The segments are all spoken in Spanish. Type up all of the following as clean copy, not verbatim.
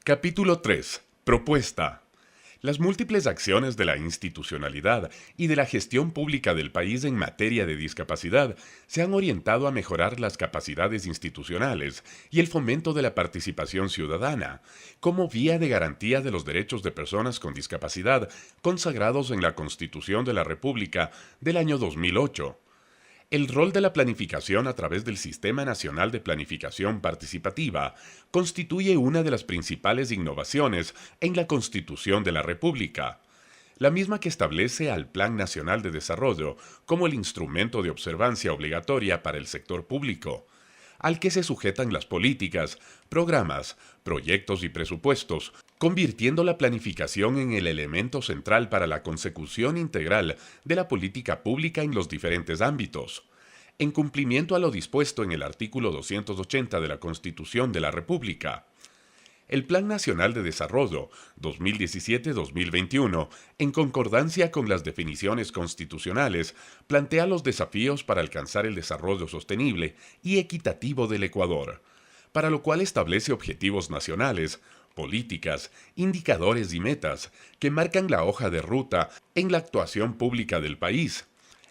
Capítulo 3. Propuesta. Las múltiples acciones de la institucionalidad y de la gestión pública del país en materia de discapacidad se han orientado a mejorar las capacidades institucionales y el fomento de la participación ciudadana, como vía de garantía de los derechos de personas con discapacidad consagrados en la Constitución de la República del año 2008. El rol de la planificación a través del Sistema Nacional de Planificación Participativa constituye una de las principales innovaciones en la Constitución de la República, la misma que establece al Plan Nacional de Desarrollo como el instrumento de observancia obligatoria para el sector público, al que se sujetan las políticas, programas, proyectos y presupuestos, convirtiendo la planificación en el elemento central para la consecución integral de la política pública en los diferentes ámbitos. En cumplimiento a lo dispuesto en el artículo 280 de la Constitución de la República, el Plan Nacional de Desarrollo 2017-2021, en concordancia con las definiciones constitucionales, plantea los desafíos para alcanzar el desarrollo sostenible y equitativo del Ecuador, para lo cual establece objetivos nacionales, políticas, indicadores y metas que marcan la hoja de ruta en la actuación pública del país.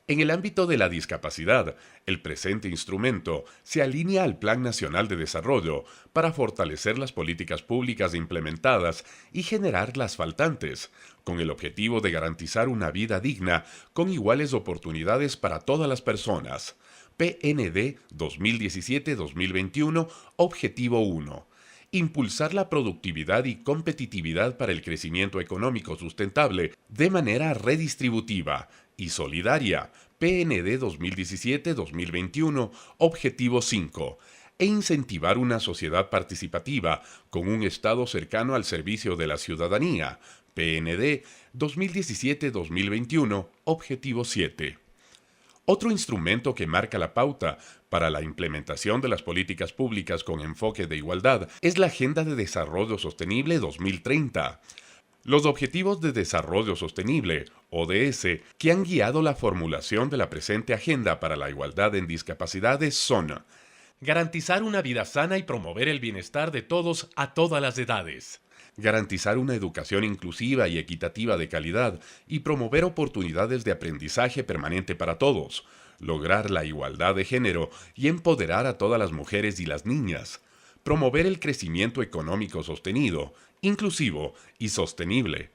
En el ámbito de la discapacidad, el presente instrumento se alinea al Plan Nacional de Desarrollo para fortalecer las políticas públicas implementadas y generar las faltantes, con el objetivo de garantizar una vida digna con iguales oportunidades para todas las personas. PND 2017-2021, Objetivo 1. Impulsar la productividad y competitividad para el crecimiento económico sustentable de manera redistributiva y solidaria, PND 2017-2021, Objetivo 5, e incentivar una sociedad participativa con un Estado cercano al servicio de la ciudadanía, PND 2017-2021, Objetivo 7. Otro instrumento que marca la pauta para la implementación de las políticas públicas con enfoque de igualdad es la Agenda de Desarrollo Sostenible 2030. Los Objetivos de Desarrollo Sostenible, ODS, que han guiado la formulación de la presente Agenda para la Igualdad en Discapacidades son: garantizar una vida sana y promover el bienestar de todos a todas las edades; garantizar una educación inclusiva y equitativa de calidad y promover oportunidades de aprendizaje permanente para todos; lograr la igualdad de género y empoderar a todas las mujeres y las niñas; promover el crecimiento económico sostenido, inclusivo y sostenible;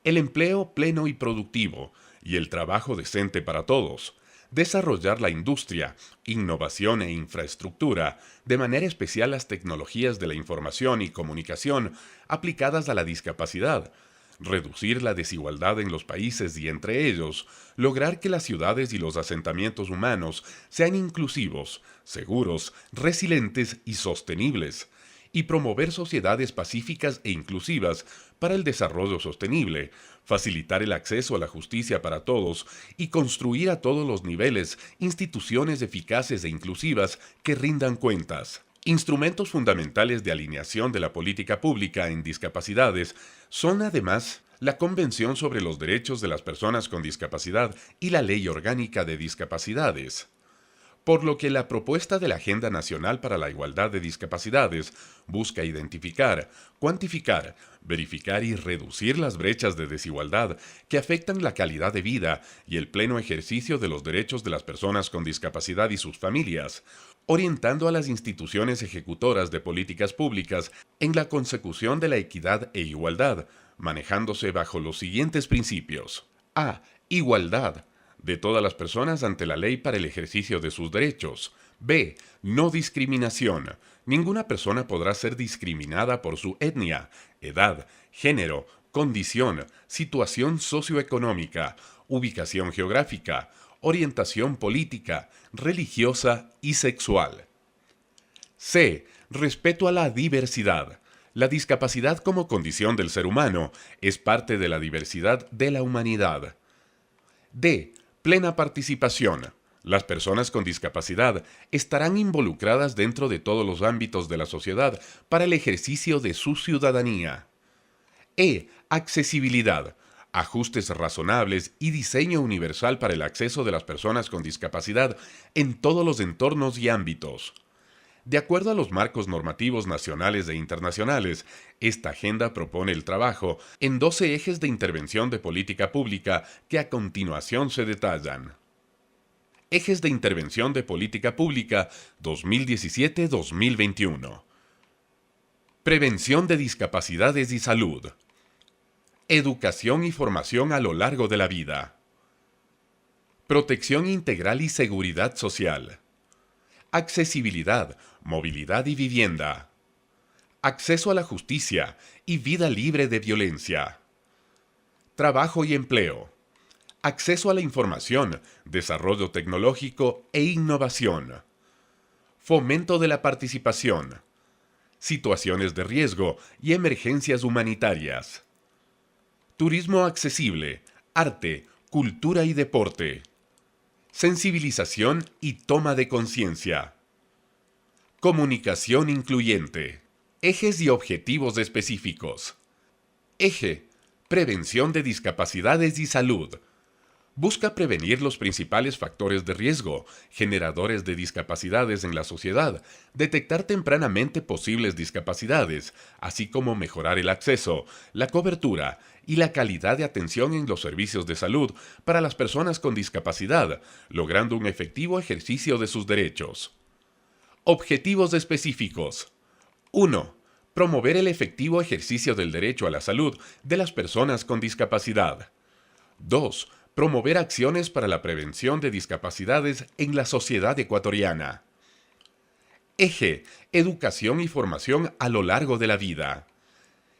el empleo pleno y productivo y el trabajo decente para todos; desarrollar la industria, innovación e infraestructura, de manera especial las tecnologías de la información y comunicación aplicadas a la discapacidad; reducir la desigualdad en los países y entre ellos, lograr que las ciudades y los asentamientos humanos sean inclusivos, seguros, resilientes y sostenibles; y promover sociedades pacíficas e inclusivas para el desarrollo sostenible, facilitar el acceso a la justicia para todos y construir a todos los niveles instituciones eficaces e inclusivas que rindan cuentas. Instrumentos fundamentales de alineación de la política pública en discapacidades son además la Convención sobre los Derechos de las Personas con Discapacidad y la Ley Orgánica de Discapacidades. Por lo que la propuesta de la Agenda Nacional para la Igualdad de Discapacidades busca identificar, cuantificar, verificar y reducir las brechas de desigualdad que afectan la calidad de vida y el pleno ejercicio de los derechos de las personas con discapacidad y sus familias, orientando a las instituciones ejecutoras de políticas públicas en la consecución de la equidad e igualdad, manejándose bajo los siguientes principios. A. Igualdad de todas las personas ante la ley para el ejercicio de sus derechos. B. No discriminación. Ninguna persona podrá ser discriminada por su etnia, edad, género, condición, situación socioeconómica, ubicación geográfica, orientación política, religiosa y sexual. C. Respeto a la diversidad. La discapacidad como condición del ser humano es parte de la diversidad de la humanidad. D. Plena participación. Las personas con discapacidad estarán involucradas dentro de todos los ámbitos de la sociedad para el ejercicio de su ciudadanía. E. Accesibilidad. Ajustes razonables y diseño universal para el acceso de las personas con discapacidad en todos los entornos y ámbitos. De acuerdo a los marcos normativos nacionales e internacionales, esta agenda propone el trabajo en 12 ejes de intervención de política pública que a continuación se detallan. Ejes de intervención de política pública 2017-2021. Prevención de discapacidades y salud. Educación y formación a lo largo de la vida. Protección integral y seguridad social. Accesibilidad, movilidad y vivienda. Acceso a la justicia y vida libre de violencia. Trabajo y empleo. Acceso a la información, desarrollo tecnológico e innovación. Fomento de la participación. Situaciones de riesgo y emergencias humanitarias. Turismo accesible, arte, cultura y deporte. Sensibilización y toma de conciencia. Comunicación incluyente. Ejes y objetivos específicos. Eje: prevención de discapacidades y salud. Busca prevenir los principales factores de riesgo, generadores de discapacidades en la sociedad, detectar tempranamente posibles discapacidades, así como mejorar el acceso, la cobertura y la calidad de atención en los servicios de salud para las personas con discapacidad, logrando un efectivo ejercicio de sus derechos. Objetivos específicos. 1. Promover el efectivo ejercicio del derecho a la salud de las personas con discapacidad. 2. Promover acciones para la prevención de discapacidades en la sociedad ecuatoriana. Eje: educación y formación a lo largo de la vida.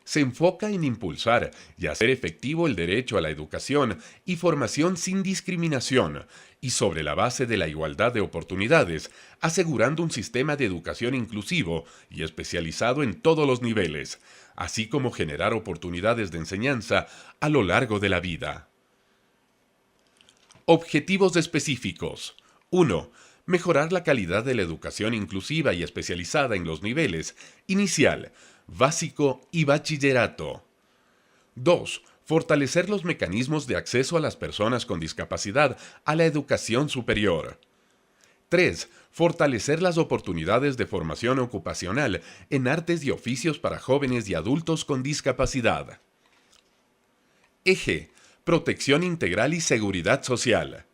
Se enfoca en impulsar y hacer efectivo el derecho a la educación y formación sin discriminación y sobre la base de la igualdad de oportunidades, asegurando un sistema de educación inclusivo y especializado en todos los niveles, así como generar oportunidades de enseñanza a lo largo de la vida. Objetivos específicos. 1. Mejorar la calidad de la educación inclusiva y especializada en los niveles inicial, básico y bachillerato. 2. Fortalecer los mecanismos de acceso a las personas con discapacidad a la educación superior. 3. Fortalecer las oportunidades de formación ocupacional en artes y oficios para jóvenes y adultos con discapacidad. Eje: protección integral y seguridad social.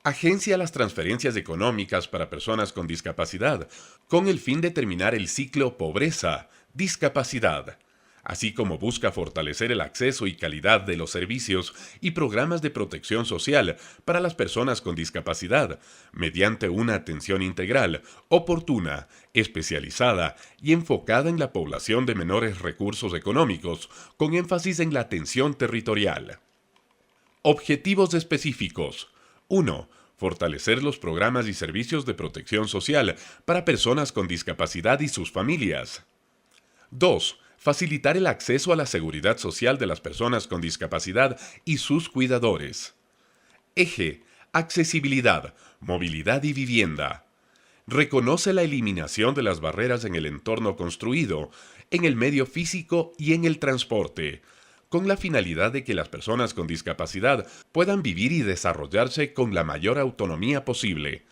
Agencia las transferencias económicas para personas con discapacidad, con el fin de terminar el ciclo pobreza-discapacidad, así como busca fortalecer el acceso y calidad de los servicios y programas de protección social para las personas con discapacidad, mediante una atención integral, oportuna, especializada y enfocada en la población de menores recursos económicos, con énfasis en la atención territorial. Objetivos específicos. 1. Fortalecer los programas y servicios de protección social para personas con discapacidad y sus familias. 2. Facilitar el acceso a la seguridad social de las personas con discapacidad y sus cuidadores. Eje: accesibilidad, movilidad y vivienda. Reconoce la eliminación de las barreras en el entorno construido, en el medio físico y en el transporte, con la finalidad de que las personas con discapacidad puedan vivir y desarrollarse con la mayor autonomía posible.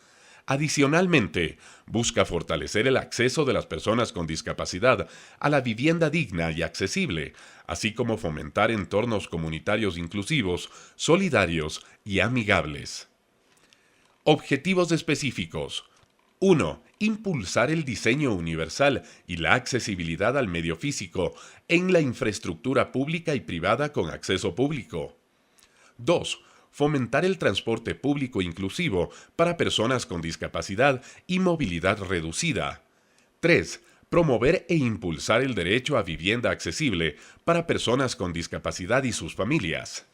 Adicionalmente, busca fortalecer el acceso de las personas con discapacidad a la vivienda digna y accesible, así como fomentar entornos comunitarios inclusivos, solidarios y amigables. Objetivos específicos. 1. Impulsar el diseño universal y la accesibilidad al medio físico en la infraestructura pública y privada con acceso público. 2. Fomentar el transporte público inclusivo para personas con discapacidad y movilidad reducida. 3. Promover e impulsar el derecho a vivienda accesible para personas con discapacidad y sus familias.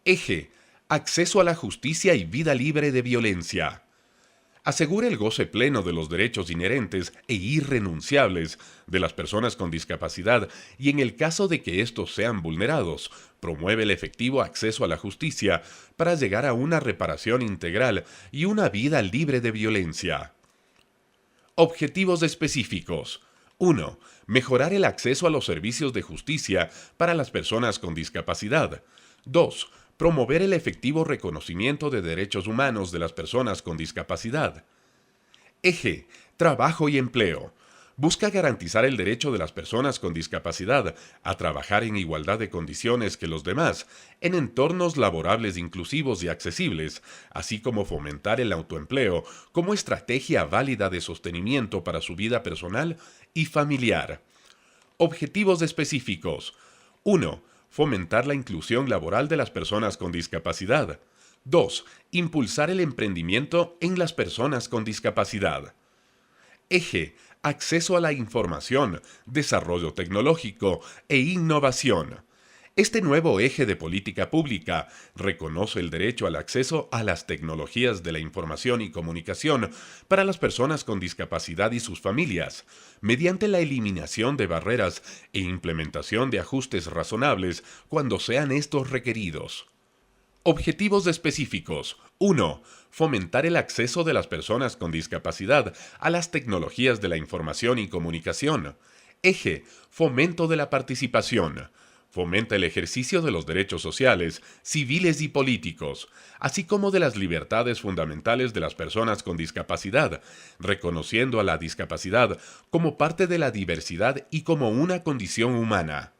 Eje: acceso a la justicia y vida libre de violencia. Asegura el goce pleno de los derechos inherentes e irrenunciables de las personas con discapacidad y en el caso de que estos sean vulnerados, promueve el efectivo acceso a la justicia para llegar a una reparación integral y una vida libre de violencia. Objetivos específicos. 1. Mejorar el acceso a los servicios de justicia para las personas con discapacidad. 2. Promover el efectivo reconocimiento de derechos humanos de las personas con discapacidad. Eje: Trabajo y empleo. Busca garantizar el derecho de las personas con discapacidad a trabajar en igualdad de condiciones que los demás, en entornos laborables inclusivos y accesibles, así como fomentar el autoempleo como estrategia válida de sostenimiento para su vida personal y familiar. Objetivos específicos. 1. Fomentar la inclusión laboral de las personas con discapacidad. 2. Impulsar el emprendimiento en las personas con discapacidad. Eje: Acceso a la información, desarrollo tecnológico e innovación. Este nuevo eje de política pública reconoce el derecho al acceso a las tecnologías de la información y comunicación para las personas con discapacidad y sus familias, mediante la eliminación de barreras e implementación de ajustes razonables cuando sean estos requeridos. Objetivos específicos. 1. Fomentar el acceso de las personas con discapacidad a las tecnologías de la información y comunicación. Eje: Fomento de la participación. Fomenta el ejercicio de los derechos sociales, civiles y políticos, así como de las libertades fundamentales de las personas con discapacidad, reconociendo a la discapacidad como parte de la diversidad y como una condición humana.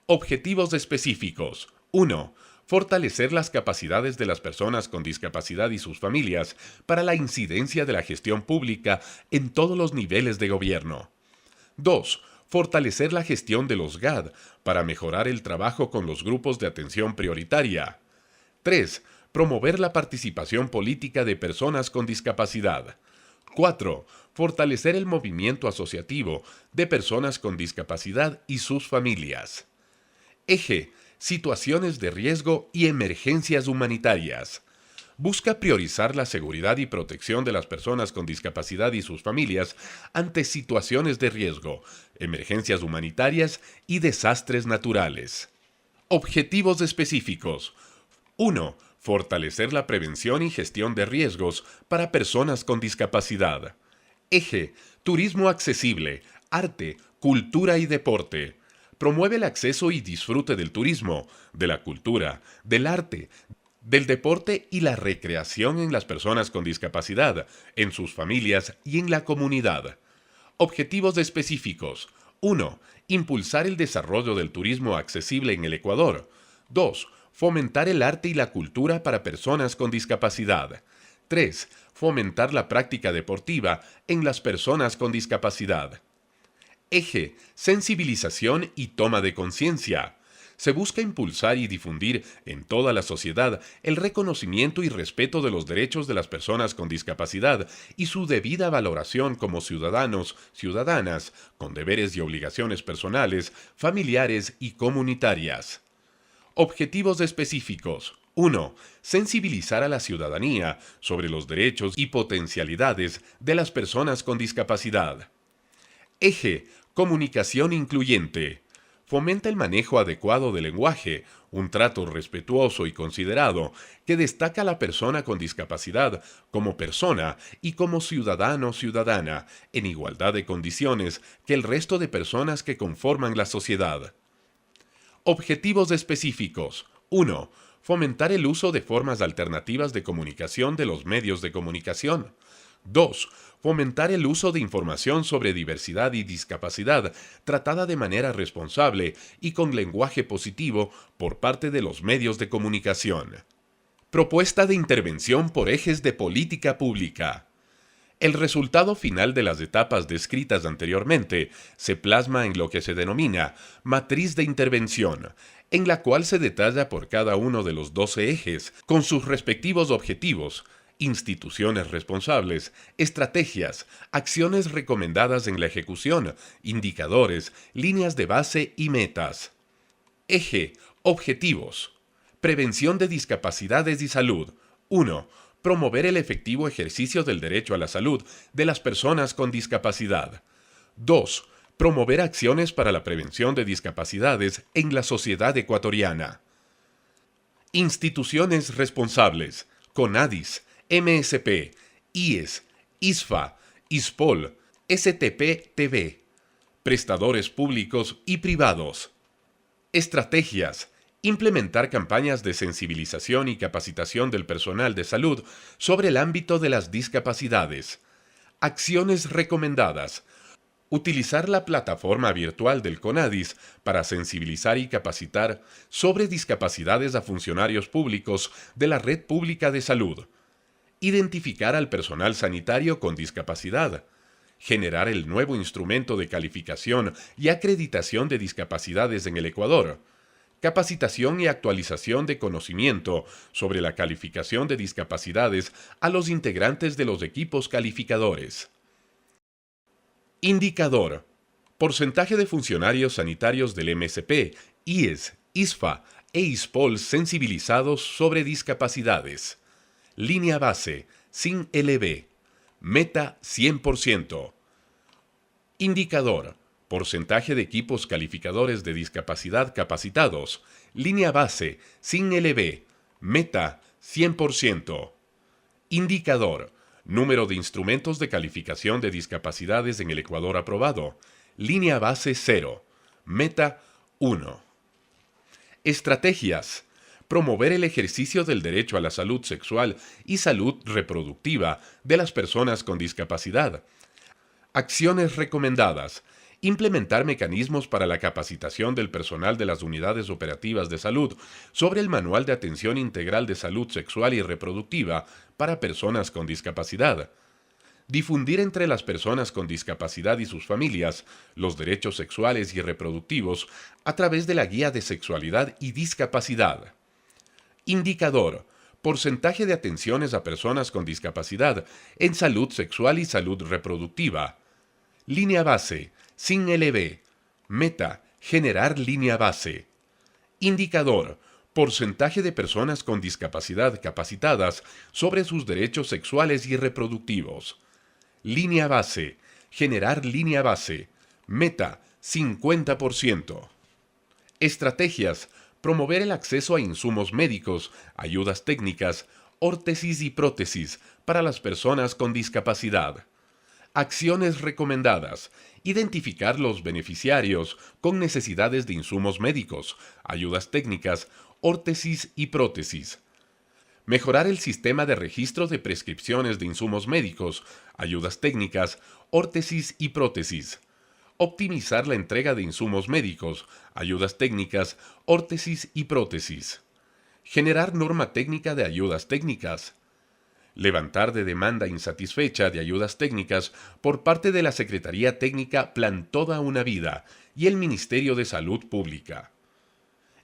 Objetivos específicos. 1. Fortalecer las capacidades de las personas con discapacidad y sus familias para la incidencia de la gestión pública en todos los niveles de gobierno. 2. Fortalecer la gestión de los GAD para mejorar el trabajo con los grupos de atención prioritaria. 3. Promover la participación política de personas con discapacidad. 4. Fortalecer el movimiento asociativo de personas con discapacidad y sus familias. Eje: Situaciones de riesgo y emergencias humanitarias. Busca priorizar la seguridad y protección de las personas con discapacidad y sus familias ante situaciones de riesgo, emergencias humanitarias y desastres naturales. Objetivos específicos. 1. Fortalecer la prevención y gestión de riesgos para personas con discapacidad. Eje: Turismo accesible, arte, cultura y deporte. Promueve el acceso y disfrute del turismo, de la cultura, del arte, del deporte y la recreación en las personas con discapacidad, en sus familias y en la comunidad. Objetivos específicos. 1. Impulsar el desarrollo del turismo accesible en el Ecuador. 2. Fomentar el arte y la cultura para personas con discapacidad. 3. Fomentar la práctica deportiva en las personas con discapacidad. Eje: Sensibilización y toma de conciencia. Se busca impulsar y difundir en toda la sociedad el reconocimiento y respeto de los derechos de las personas con discapacidad y su debida valoración como ciudadanos, ciudadanas, con deberes y obligaciones personales, familiares y comunitarias. Objetivos específicos. 1. Sensibilizar a la ciudadanía sobre los derechos y potencialidades de las personas con discapacidad. Eje: Comunicación incluyente. Fomenta el manejo adecuado del lenguaje, un trato respetuoso y considerado que destaca a la persona con discapacidad como persona y como ciudadano o ciudadana, en igualdad de condiciones que el resto de personas que conforman la sociedad. Objetivos específicos. 1. Fomentar el uso de formas alternativas de comunicación de los medios de comunicación. 2. Fomentar el uso de información sobre diversidad y discapacidad tratada de manera responsable y con lenguaje positivo por parte de los medios de comunicación. Propuesta de intervención por ejes de política pública. El resultado final de las etapas descritas anteriormente se plasma en lo que se denomina matriz de intervención, en la cual se detalla por cada uno de los 12 ejes, con sus respectivos objetivos, instituciones responsables, estrategias, acciones recomendadas en la ejecución, indicadores, líneas de base y metas. Eje: Objetivos. Prevención de discapacidades y salud. 1. Promover el efectivo ejercicio del derecho a la salud de las personas con discapacidad. 2. Promover acciones para la prevención de discapacidades en la sociedad ecuatoriana. Instituciones responsables: CONADIS, MSP, IES, ISFA, ISPOL, STP-TV. Prestadores públicos y privados. Estrategias: implementar campañas de sensibilización y capacitación del personal de salud sobre el ámbito de las discapacidades. Acciones recomendadas. Utilizar la plataforma virtual del CONADIS para sensibilizar y capacitar sobre discapacidades a funcionarios públicos de la red pública de salud. Identificar al personal sanitario con discapacidad. Generar el nuevo instrumento de calificación y acreditación de discapacidades en el Ecuador. Capacitación y actualización de conocimiento sobre la calificación de discapacidades a los integrantes de los equipos calificadores. Indicador. Porcentaje de funcionarios sanitarios del MSP, IES, ISFA e ISPOL sensibilizados sobre discapacidades. Línea base, sin LB. Meta 100%. Indicador. Porcentaje de equipos calificadores de discapacidad capacitados. Línea base, sin LB. Meta 100%. Indicador. Número de instrumentos de calificación de discapacidades en el Ecuador aprobado. Línea base 0. Meta 1. Estrategias. Promover el ejercicio del derecho a la salud sexual y salud reproductiva de las personas con discapacidad. Acciones recomendadas. Implementar mecanismos para la capacitación del personal de las unidades operativas de salud sobre el Manual de Atención Integral de Salud Sexual y Reproductiva para personas con discapacidad. Difundir entre las personas con discapacidad y sus familias los derechos sexuales y reproductivos a través de la Guía de Sexualidad y Discapacidad. Indicador. Porcentaje de atenciones a personas con discapacidad en salud sexual y salud reproductiva. Línea base, sin LB. Meta, generar línea base. Indicador. Porcentaje de personas con discapacidad capacitadas sobre sus derechos sexuales y reproductivos. Línea base, generar línea base. Meta, 50%. Estrategias. Promover el acceso a insumos médicos, ayudas técnicas, órtesis y prótesis para las personas con discapacidad. Acciones recomendadas. Identificar los beneficiarios con necesidades de insumos médicos, ayudas técnicas, órtesis y prótesis. Mejorar el sistema de registro de prescripciones de insumos médicos, ayudas técnicas, órtesis y prótesis. Optimizar la entrega de insumos médicos, ayudas técnicas, órtesis y prótesis. Generar norma técnica de ayudas técnicas. Levantar de demanda insatisfecha de ayudas técnicas por parte de la Secretaría Técnica Plan Toda una Vida y el Ministerio de Salud Pública.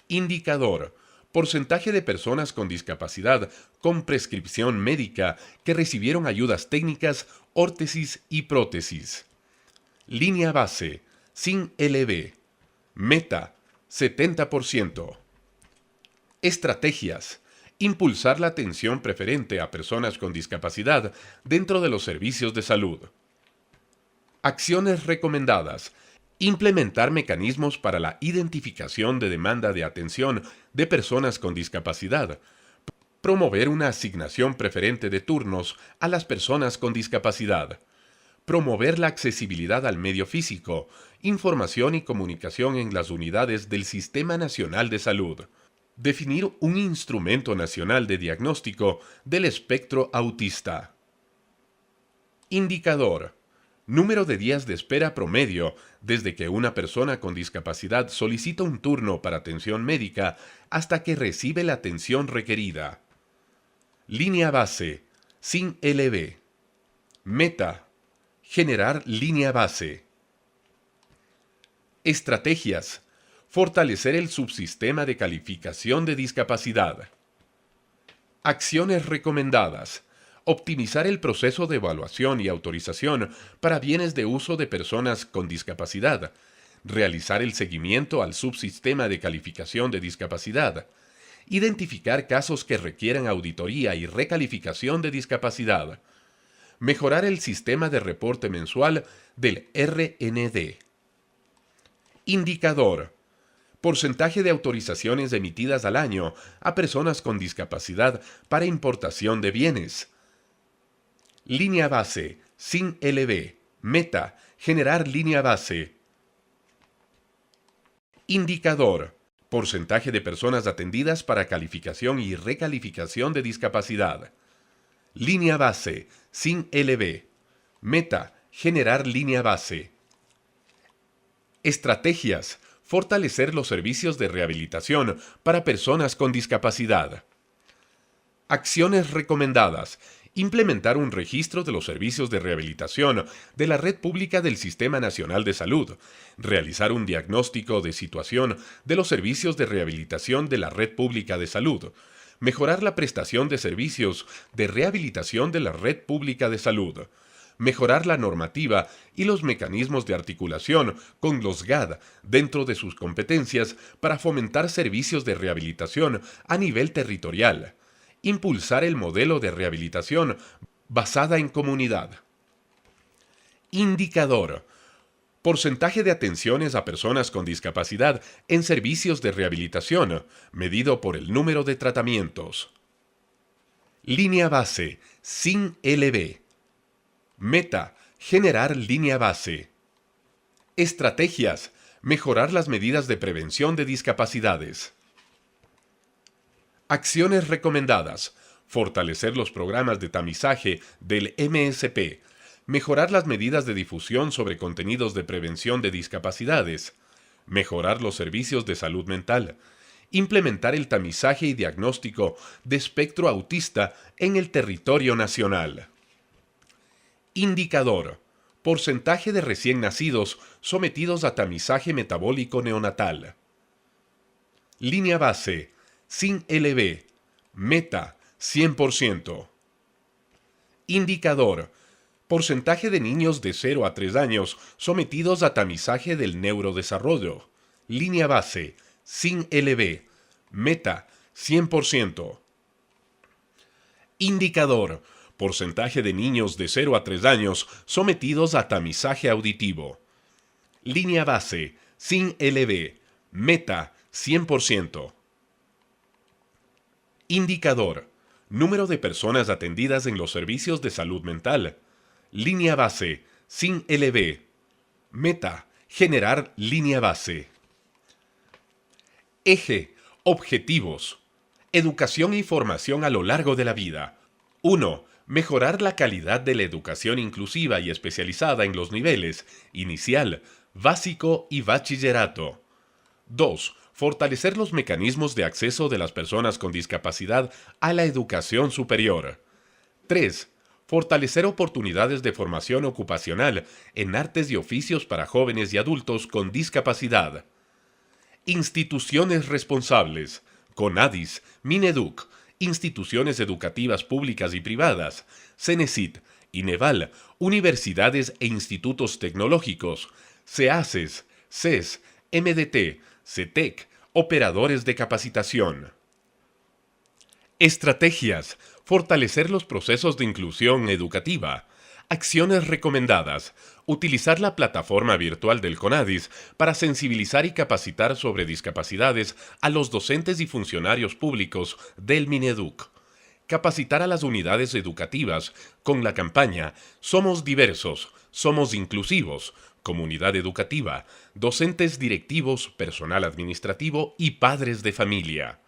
Indicador. Porcentaje de personas con discapacidad con prescripción médica que recibieron ayudas técnicas, órtesis y prótesis. Línea base, sin LB. Meta, 70%. Estrategias. Impulsar la atención preferente a personas con discapacidad dentro de los servicios de salud. Acciones recomendadas. Implementar mecanismos para la identificación de demanda de atención de personas con discapacidad. Promover una asignación preferente de turnos a las personas con discapacidad. Promover la accesibilidad al medio físico, información y comunicación en las unidades del Sistema Nacional de Salud. Definir un instrumento nacional de diagnóstico del espectro autista. Indicador. Número de días de espera promedio desde que una persona con discapacidad solicita un turno para atención médica hasta que recibe la atención requerida. Línea base, sin LB. Meta. Generar línea base. Estrategias. Fortalecer el subsistema de calificación de discapacidad. Acciones recomendadas. Optimizar el proceso de evaluación y autorización para bienes de uso de personas con discapacidad. Realizar el seguimiento al subsistema de calificación de discapacidad. Identificar casos que requieran auditoría y recalificación de discapacidad. Mejorar el sistema de reporte mensual del RND. Indicador. Porcentaje de autorizaciones emitidas al año a personas con discapacidad para importación de bienes. Línea base, sin LB. Meta, generar línea base. Indicador. Porcentaje de personas atendidas para calificación y recalificación de discapacidad. Línea base, sin LB. Meta: generar línea base. Estrategias: fortalecer los servicios de rehabilitación para personas con discapacidad. Acciones recomendadas: implementar un registro de los servicios de rehabilitación de la red pública del Sistema Nacional de Salud, realizar un diagnóstico de situación de los servicios de rehabilitación de la red pública de salud, mejorar la prestación de servicios de rehabilitación de la red pública de salud, mejorar la normativa y los mecanismos de articulación con los GAD dentro de sus competencias para fomentar servicios de rehabilitación a nivel territorial, impulsar el modelo de rehabilitación basada en comunidad. Indicador: porcentaje de atenciones a personas con discapacidad en servicios de rehabilitación, medido por el número de tratamientos. Línea base, sin LB. Meta: generar línea base. Estrategias: mejorar las medidas de prevención de discapacidades. Acciones recomendadas: fortalecer los programas de tamizaje del MSP, mejorar las medidas de difusión sobre contenidos de prevención de discapacidades, mejorar los servicios de salud mental, implementar el tamizaje y diagnóstico de espectro autista en el territorio nacional. Indicador: porcentaje de recién nacidos sometidos a tamizaje metabólico neonatal. Línea base, sin LB. Meta: 100%. Indicador: porcentaje de niños de 0 a 3 años sometidos a tamizaje del neurodesarrollo. Línea base, sin LB. Meta: 100%. Indicador: porcentaje de niños de 0 a 3 años sometidos a tamizaje auditivo. Línea base, sin LB. Meta: 100%. Indicador: número de personas atendidas en los servicios de salud mental. Línea base, sin LB. Meta: generar línea base. Eje: objetivos. Educación y formación a lo largo de la vida. 1. Mejorar la calidad de la educación inclusiva y especializada en los niveles inicial, básico y bachillerato. 2. Fortalecer los mecanismos de acceso de las personas con discapacidad a la educación superior. 3. Fortalecer oportunidades de formación ocupacional en artes y oficios para jóvenes y adultos con discapacidad. Instituciones responsables: CONADIS, Mineduc, instituciones educativas públicas y privadas, CENESID, INEVAL, universidades e institutos tecnológicos, CEACES, CES, MDT, CETEC, operadores de capacitación. Estrategias: fortalecer los procesos de inclusión educativa. Acciones recomendadas: utilizar la plataforma virtual del CONADIS para sensibilizar y capacitar sobre discapacidades a los docentes y funcionarios públicos del Mineduc. Capacitar a las unidades educativas con la campaña Somos diversos, somos inclusivos, comunidad educativa, docentes directivos, personal administrativo y padres de familia.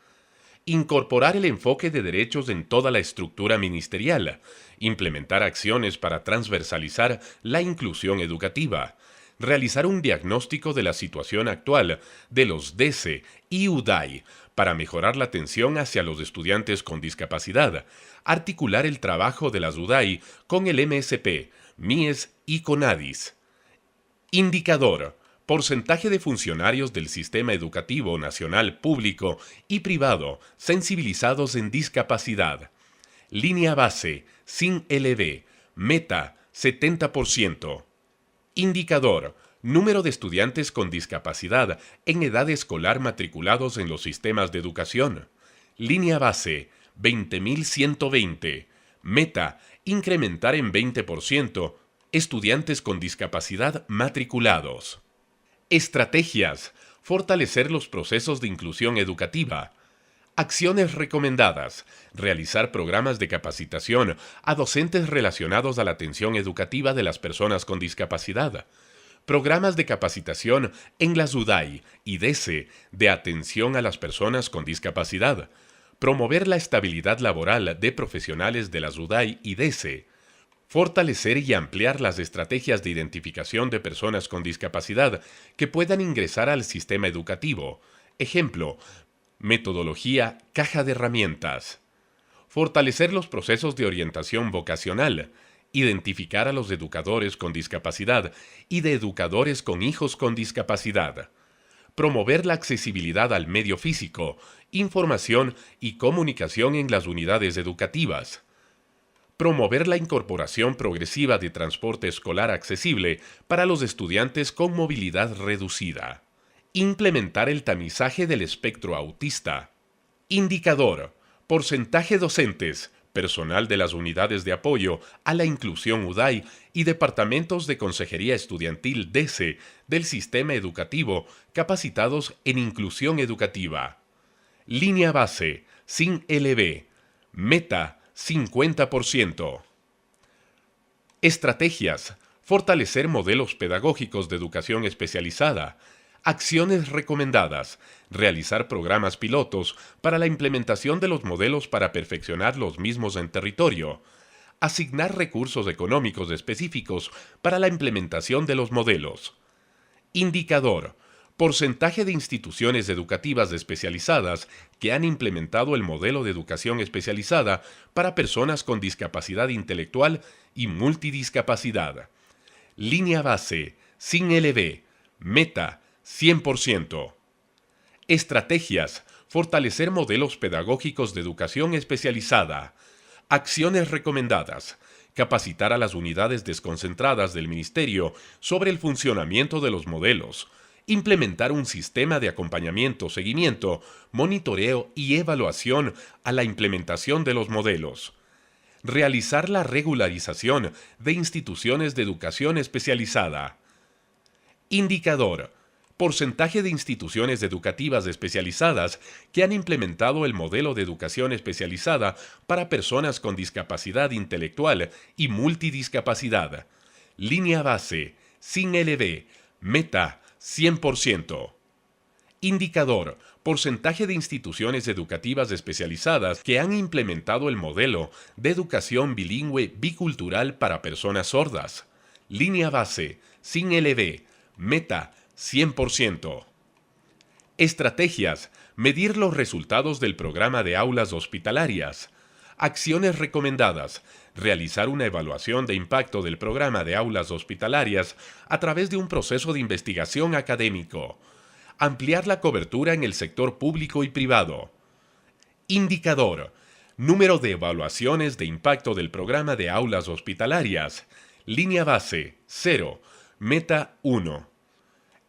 Incorporar el enfoque de derechos en toda la estructura ministerial, implementar acciones para transversalizar la inclusión educativa, realizar un diagnóstico de la situación actual de los DESE y UDAI para mejorar la atención hacia los estudiantes con discapacidad, articular el trabajo de las UDAI con el MSP, MIES y CONADIS. Indicador: porcentaje de funcionarios del sistema educativo nacional público y privado sensibilizados en discapacidad. Línea base, sin LB. Meta: 70%. Indicador: número de estudiantes con discapacidad en edad escolar matriculados en los sistemas de educación. Línea base, 20.120. Meta: incrementar en 20% estudiantes con discapacidad matriculados. Estrategias: fortalecer los procesos de inclusión educativa. Acciones recomendadas: realizar programas de capacitación a docentes relacionados a la atención educativa de las personas con discapacidad. Programas de capacitación en las UDAI y DESE de atención a las personas con discapacidad. Promover la estabilidad laboral de profesionales de las UDAI y DESE. Fortalecer y ampliar las estrategias de identificación de personas con discapacidad que puedan ingresar al sistema educativo. Ejemplo, metodología caja de herramientas. Fortalecer los procesos de orientación vocacional. Identificar a los educadores con discapacidad y de educadores con hijos con discapacidad. Promover la accesibilidad al medio físico, información y comunicación en las unidades educativas. Promover la incorporación progresiva de transporte escolar accesible para los estudiantes con movilidad reducida. Implementar el tamizaje del espectro autista. Indicador: porcentaje docentes, personal de las unidades de apoyo a la inclusión UDAI y departamentos de consejería estudiantil DECE del sistema educativo capacitados en inclusión educativa. Línea base, sin LB. Meta, 50%. Estrategias: fortalecer modelos pedagógicos de educación especializada. Acciones recomendadas: realizar programas pilotos para la implementación de los modelos para perfeccionar los mismos en territorio. Asignar recursos económicos específicos para la implementación de los modelos. Indicador: porcentaje de instituciones educativas especializadas que han implementado el modelo de educación especializada para personas con discapacidad intelectual y multidiscapacidad. Línea base, sin LB. Meta, 100%. Estrategias: fortalecer modelos pedagógicos de educación especializada. Acciones recomendadas: capacitar a las unidades desconcentradas del Ministerio sobre el funcionamiento de los modelos. Implementar un sistema de acompañamiento, seguimiento, monitoreo y evaluación a la implementación de los modelos. Realizar la regularización de instituciones de educación especializada. Indicador: porcentaje de instituciones educativas especializadas que han implementado el modelo de educación especializada para personas con discapacidad intelectual y multidiscapacidad. Línea base, sin LB. Meta, 100%. Indicador: porcentaje de instituciones educativas especializadas que han implementado el modelo de educación bilingüe bicultural para personas sordas. Línea base, sin LB. Meta, 100%. Estrategias: medir los resultados del programa de aulas hospitalarias. Acciones recomendadas: realizar una evaluación de impacto del programa de aulas hospitalarias a través de un proceso de investigación académico. Ampliar la cobertura en el sector público y privado. Indicador: número de evaluaciones de impacto del programa de aulas hospitalarias. Línea base, 0. Meta, 1.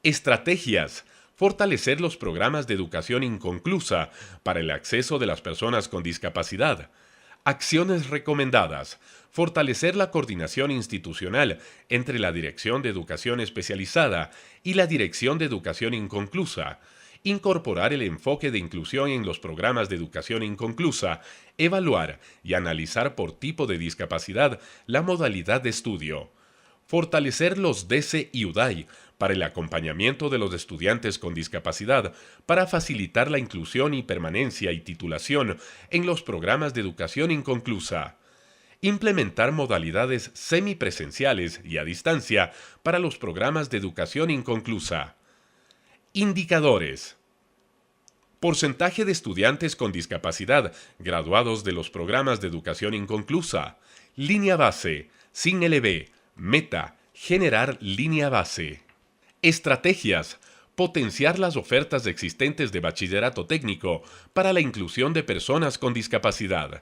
Estrategias: fortalecer los programas de educación inconclusa para el acceso de las personas con discapacidad. Acciones recomendadas: fortalecer la coordinación institucional entre la Dirección de Educación Especializada y la Dirección de Educación Inconclusa. Incorporar el enfoque de inclusión en los programas de educación inconclusa. Evaluar y analizar por tipo de discapacidad la modalidad de estudio. Fortalecer los DECE y UDAI para el acompañamiento de los estudiantes con discapacidad para facilitar la inclusión y permanencia y titulación en los programas de educación inconclusa. Implementar modalidades semipresenciales y a distancia para los programas de educación inconclusa. Indicadores: porcentaje de estudiantes con discapacidad graduados de los programas de educación inconclusa. Línea base, sin LB. Meta, generar línea base. Estrategias: potenciar las ofertas existentes de bachillerato técnico para la inclusión de personas con discapacidad.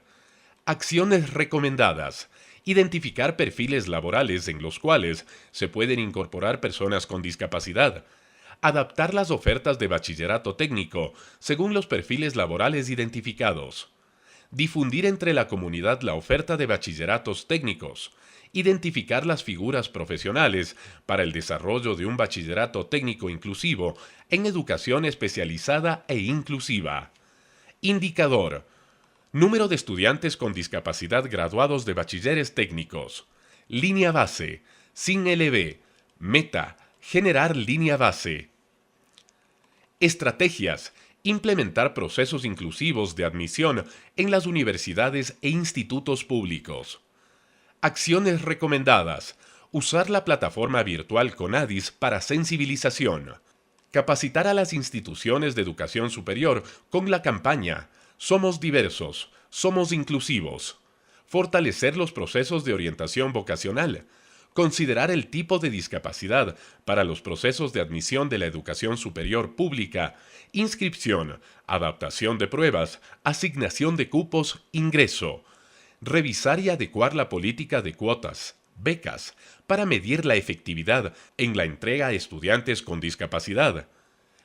Acciones recomendadas: identificar perfiles laborales en los cuales se pueden incorporar personas con discapacidad. Adaptar las ofertas de bachillerato técnico según los perfiles laborales identificados. Difundir entre la comunidad la oferta de bachilleratos técnicos. Identificar las figuras profesionales para el desarrollo de un bachillerato técnico inclusivo en educación especializada e inclusiva. Indicador: número de estudiantes con discapacidad graduados de bachilleres técnicos. Línea base, sin LB. Meta, generar línea base. Estrategias: implementar procesos inclusivos de admisión en las universidades e institutos públicos. Acciones recomendadas. Usar la plataforma virtual Conadis para sensibilización. Capacitar a las instituciones de educación superior con la campaña Somos diversos, somos inclusivos. Fortalecer los procesos de orientación vocacional. Considerar el tipo de discapacidad para los procesos de admisión de la educación superior pública, inscripción, adaptación de pruebas, asignación de cupos, ingreso. Revisar y adecuar la política de cuotas, becas, para medir la efectividad en la entrega a estudiantes con discapacidad.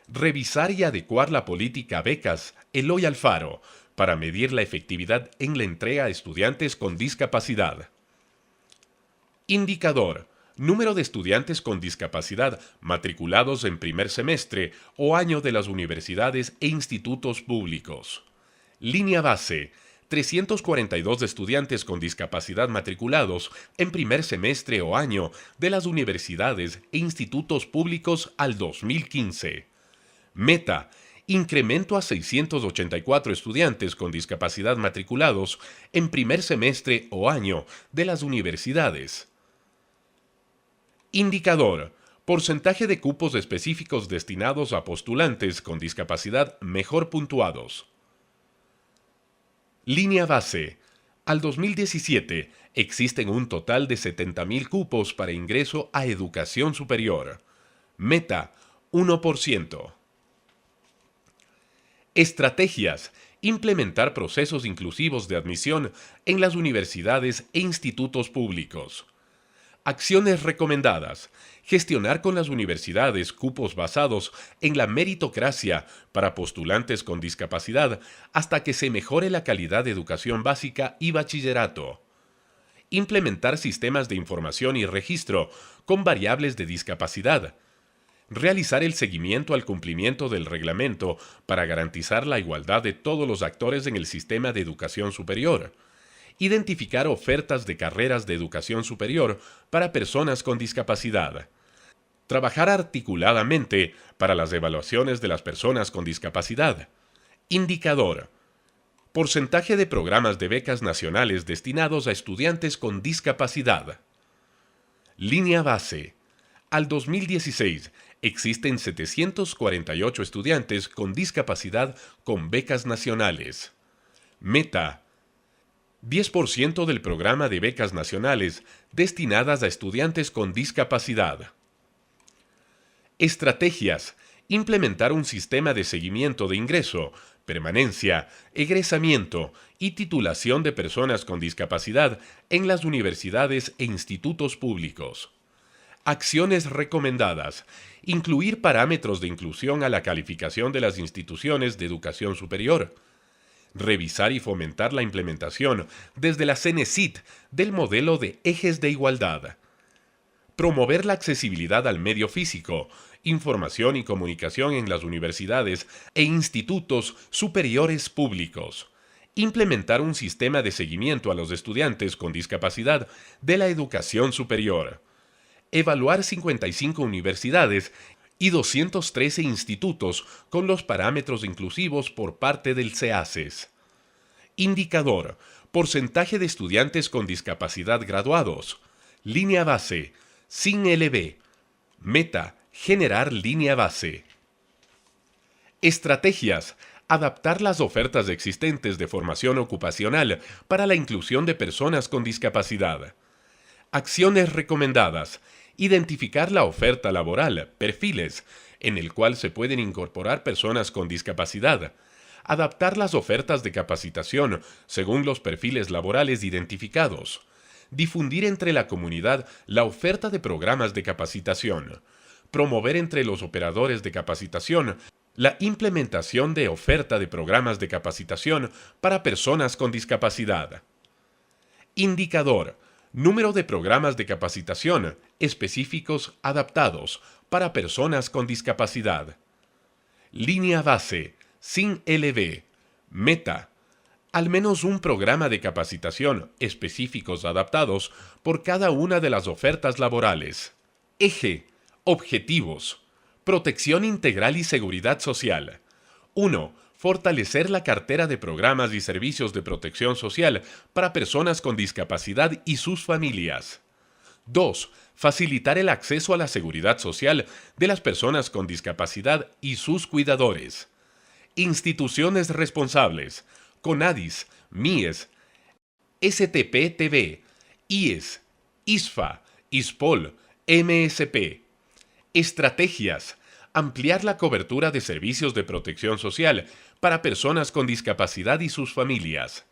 Revisar y adecuar la política becas Eloy Alfaro para medir la efectividad en la entrega a estudiantes con discapacidad. Indicador: número de estudiantes con discapacidad matriculados en primer semestre o año de las universidades e institutos públicos. Línea base: 342 estudiantes con discapacidad matriculados en primer semestre o año de las universidades e institutos públicos al 2015. Meta: incremento a 684 estudiantes con discapacidad matriculados en primer semestre o año de las universidades. Indicador: porcentaje de cupos específicos destinados a postulantes con discapacidad mejor puntuados. Línea base: al 2017 existen un total de 70.000 cupos para ingreso a educación superior. Meta: 1%. Estrategias: implementar procesos inclusivos de admisión en las universidades e institutos públicos. Acciones recomendadas: gestionar con las universidades cupos basados en la meritocracia para postulantes con discapacidad hasta que se mejore la calidad de educación básica y bachillerato. Implementar sistemas de información y registro con variables de discapacidad. Realizar el seguimiento al cumplimiento del reglamento para garantizar la igualdad de todos los actores en el sistema de educación superior. Identificar ofertas de carreras de educación superior para personas con discapacidad. Trabajar articuladamente para las evaluaciones de las personas con discapacidad. Indicador: porcentaje de programas de becas nacionales destinados a estudiantes con discapacidad. Línea base: al 2016 existen 748 estudiantes con discapacidad con becas nacionales. Meta: 10% del programa de becas nacionales destinadas a estudiantes con discapacidad. Estrategias: implementar un sistema de seguimiento de ingreso, permanencia, egresamiento y titulación de personas con discapacidad en las universidades e institutos públicos. Acciones recomendadas: incluir parámetros de inclusión a la calificación de las instituciones de educación superior. Revisar y fomentar la implementación desde la CENESID del modelo de ejes de igualdad. Promover la accesibilidad al medio físico, información y comunicación en las universidades e institutos superiores públicos. Implementar un sistema de seguimiento a los estudiantes con discapacidad de la educación superior. Evaluar 55 universidades y 213 institutos con los parámetros inclusivos por parte del CEACES. Indicador: porcentaje de estudiantes con discapacidad graduados. Línea base: sin LB. Meta: generar línea base. Estrategias: adaptar las ofertas existentes de formación ocupacional para la inclusión de personas con discapacidad. Acciones recomendadas: identificar la oferta laboral, perfiles, en el cual se pueden incorporar personas con discapacidad. Adaptar las ofertas de capacitación según los perfiles laborales identificados. Difundir entre la comunidad la oferta de programas de capacitación. Promover entre los operadores de capacitación la implementación de oferta de programas de capacitación para personas con discapacidad. Indicador: número de programas de capacitación específicos adaptados para personas con discapacidad. Línea base: sin LB. Meta: al menos un programa de capacitación específicos adaptados por cada una de las ofertas laborales. Eje: objetivos. Protección integral y seguridad social. 1. Fortalecer la cartera de programas y servicios de protección social para personas con discapacidad y sus familias. 2. Facilitar el acceso a la seguridad social de las personas con discapacidad y sus cuidadores. Instituciones responsables: CONADIS, MIES, STP-TV, IES, ISFA, ISPOL, MSP. Estrategias: ampliar la cobertura de servicios de protección social para personas con discapacidad y sus familias.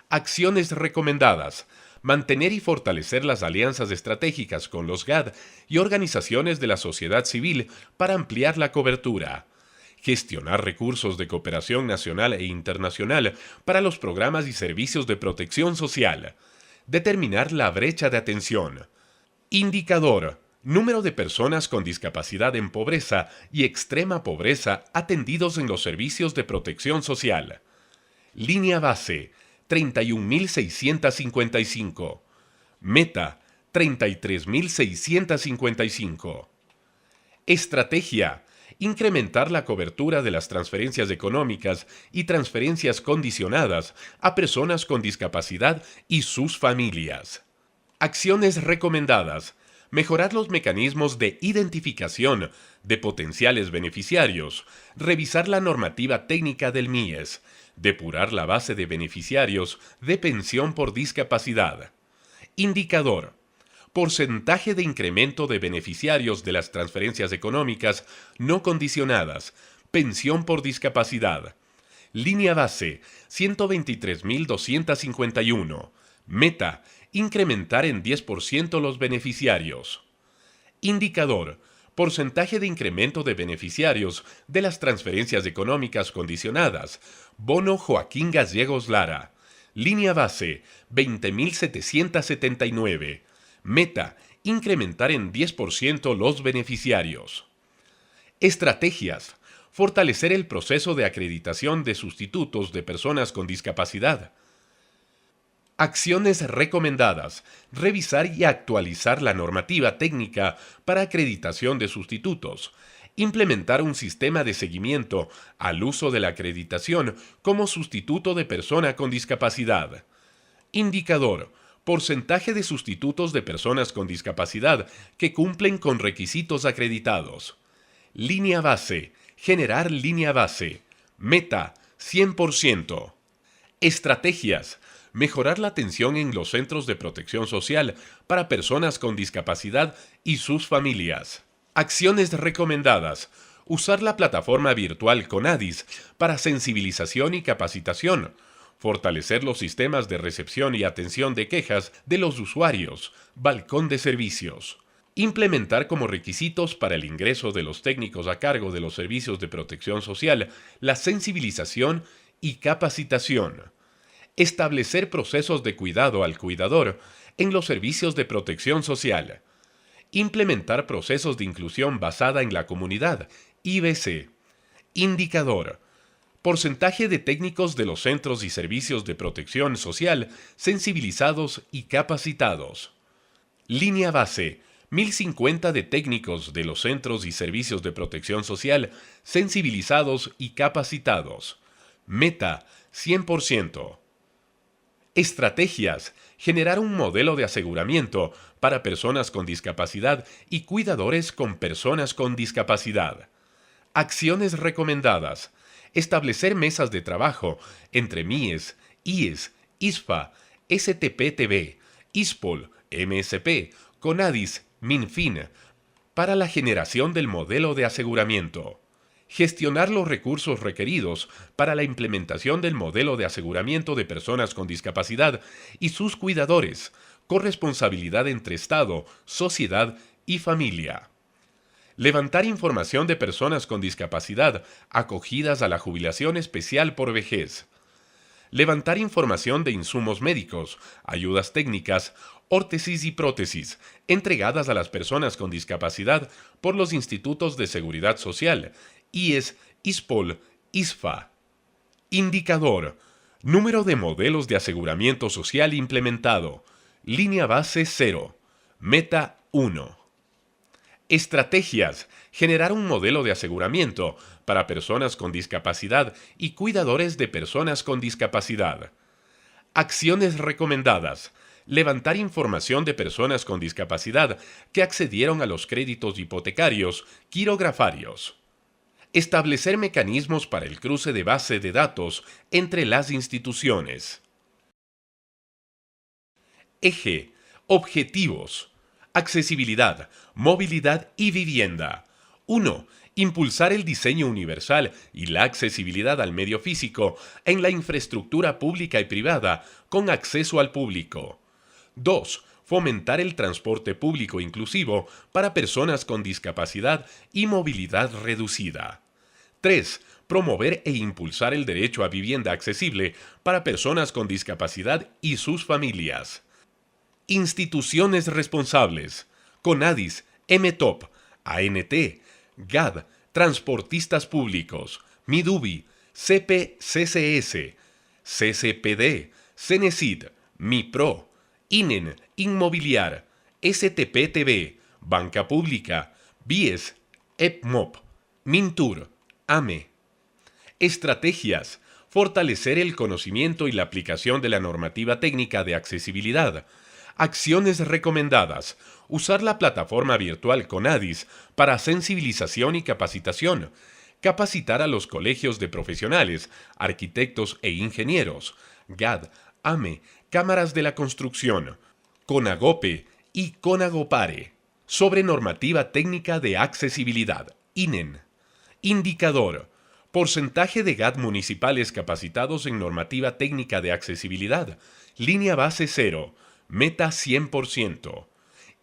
Acciones recomendadas: mantener y fortalecer las alianzas estratégicas con los GAD y organizaciones de la sociedad civil para ampliar la cobertura. Gestionar recursos de cooperación nacional e internacional para los programas y servicios de protección social. Determinar la brecha de atención. Indicador: número de personas con discapacidad en pobreza y extrema pobreza atendidos en los servicios de protección social. Línea base: 31.655. Meta: 33.655. Estrategia: incrementar la cobertura de las transferencias económicas y transferencias condicionadas a personas con discapacidad y sus familias. Acciones recomendadas: mejorar los mecanismos de identificación de potenciales beneficiarios, revisar la normativa técnica del MIES, depurar la base de beneficiarios de pensión por discapacidad. Indicador: porcentaje de incremento de beneficiarios de las transferencias económicas no condicionadas, pensión por discapacidad. Línea base: 123.251. Meta: incrementar en 10% los beneficiarios. Indicador: porcentaje de incremento de beneficiarios de las transferencias económicas condicionadas, bono Joaquín Gallegos Lara. Línea base: 20.779. Meta: incrementar en 10% los beneficiarios. Estrategias: fortalecer el proceso de acreditación de sustitutos de personas con discapacidad. Acciones recomendadas: revisar y actualizar la normativa técnica para acreditación de sustitutos. Implementar un sistema de seguimiento al uso de la acreditación como sustituto de persona con discapacidad. Indicador: porcentaje de sustitutos de personas con discapacidad que cumplen con requisitos acreditados. Línea base: generar línea base. Meta: 100%. Estrategias: mejorar la atención en los centros de protección social para personas con discapacidad y sus familias. Acciones recomendadas: usar la plataforma virtual CONADIS para sensibilización y capacitación. Fortalecer los sistemas de recepción y atención de quejas de los usuarios, balcón de servicios. Implementar como requisitos para el ingreso de los técnicos a cargo de los servicios de protección social la sensibilización y capacitación. Establecer procesos de cuidado al cuidador en los servicios de protección social. Implementar procesos de inclusión basada en la comunidad, IBC. Indicador: porcentaje de técnicos de los centros y servicios de protección social sensibilizados y capacitados. Línea base: 1.050 de técnicos de los centros y servicios de protección social sensibilizados y capacitados. Meta: 100%. Estrategias: generar un modelo de aseguramiento para personas con discapacidad y cuidadores con personas con discapacidad. Acciones recomendadas: establecer mesas de trabajo entre MIES, IES, ISFA, STP-TV, ISPOL, MSP, CONADIS, MINFIN, para la generación del modelo de aseguramiento. Gestionar los recursos requeridos para la implementación del modelo de aseguramiento de personas con discapacidad y sus cuidadores, corresponsabilidad entre Estado, sociedad y familia. Levantar información de personas con discapacidad acogidas a la jubilación especial por vejez. Levantar información de insumos médicos, ayudas técnicas, órtesis y prótesis entregadas a las personas con discapacidad por los Institutos de Seguridad Social, IES, ISPOL, ISFA. Indicador: número de modelos de aseguramiento social implementado. Línea base 0. Meta 1. Estrategias. Generar un modelo de aseguramiento para personas con discapacidad y cuidadores de personas con discapacidad. Acciones recomendadas. Levantar información de personas con discapacidad que accedieron a los créditos hipotecarios quirografarios. Establecer mecanismos para el cruce de base de datos entre las instituciones. Eje. Objetivos. Accesibilidad, movilidad y vivienda. 1. Impulsar el diseño universal y la accesibilidad al medio físico en la infraestructura pública y privada con acceso al público. 2. Fomentar el transporte público inclusivo para personas con discapacidad y movilidad reducida. 3. Promover e impulsar el derecho a vivienda accesible para personas con discapacidad y sus familias. Instituciones responsables. CONADIS, MTOP, ANT, GAD, Transportistas Públicos, MIDUBI, CPCCS, CCPD, CENESID, MIPRO, INEN, Inmobiliar, STPTV, Banca Pública, BIES, EPMOP, MINTUR, AME. Estrategias. Fortalecer el conocimiento y la aplicación de la normativa técnica de accesibilidad. Acciones recomendadas. Usar la plataforma virtual CONADIS para sensibilización y capacitación. Capacitar a los colegios de profesionales, arquitectos e ingenieros, GAD, AME, cámaras de la construcción, CONAGOPE y CONAGOPARE, sobre normativa técnica de accesibilidad, INEN. Indicador. Porcentaje de GAD municipales capacitados en normativa técnica de accesibilidad, línea base 0, meta 100%.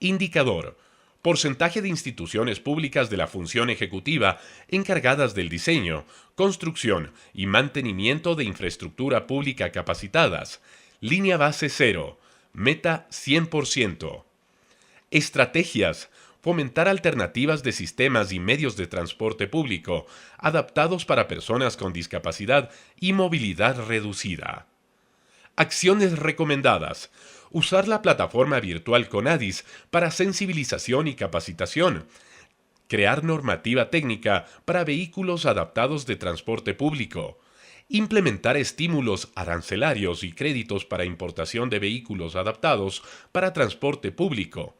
Indicador. Porcentaje de instituciones públicas de la función ejecutiva encargadas del diseño, construcción y mantenimiento de infraestructura pública capacitadas. Línea base 0. Meta 100%. Estrategias. Fomentar alternativas de sistemas y medios de transporte público adaptados para personas con discapacidad y movilidad reducida. Acciones recomendadas. Usar la plataforma virtual CONADIS para sensibilización y capacitación. Crear normativa técnica para vehículos adaptados de transporte público. Implementar estímulos arancelarios y créditos para importación de vehículos adaptados para transporte público.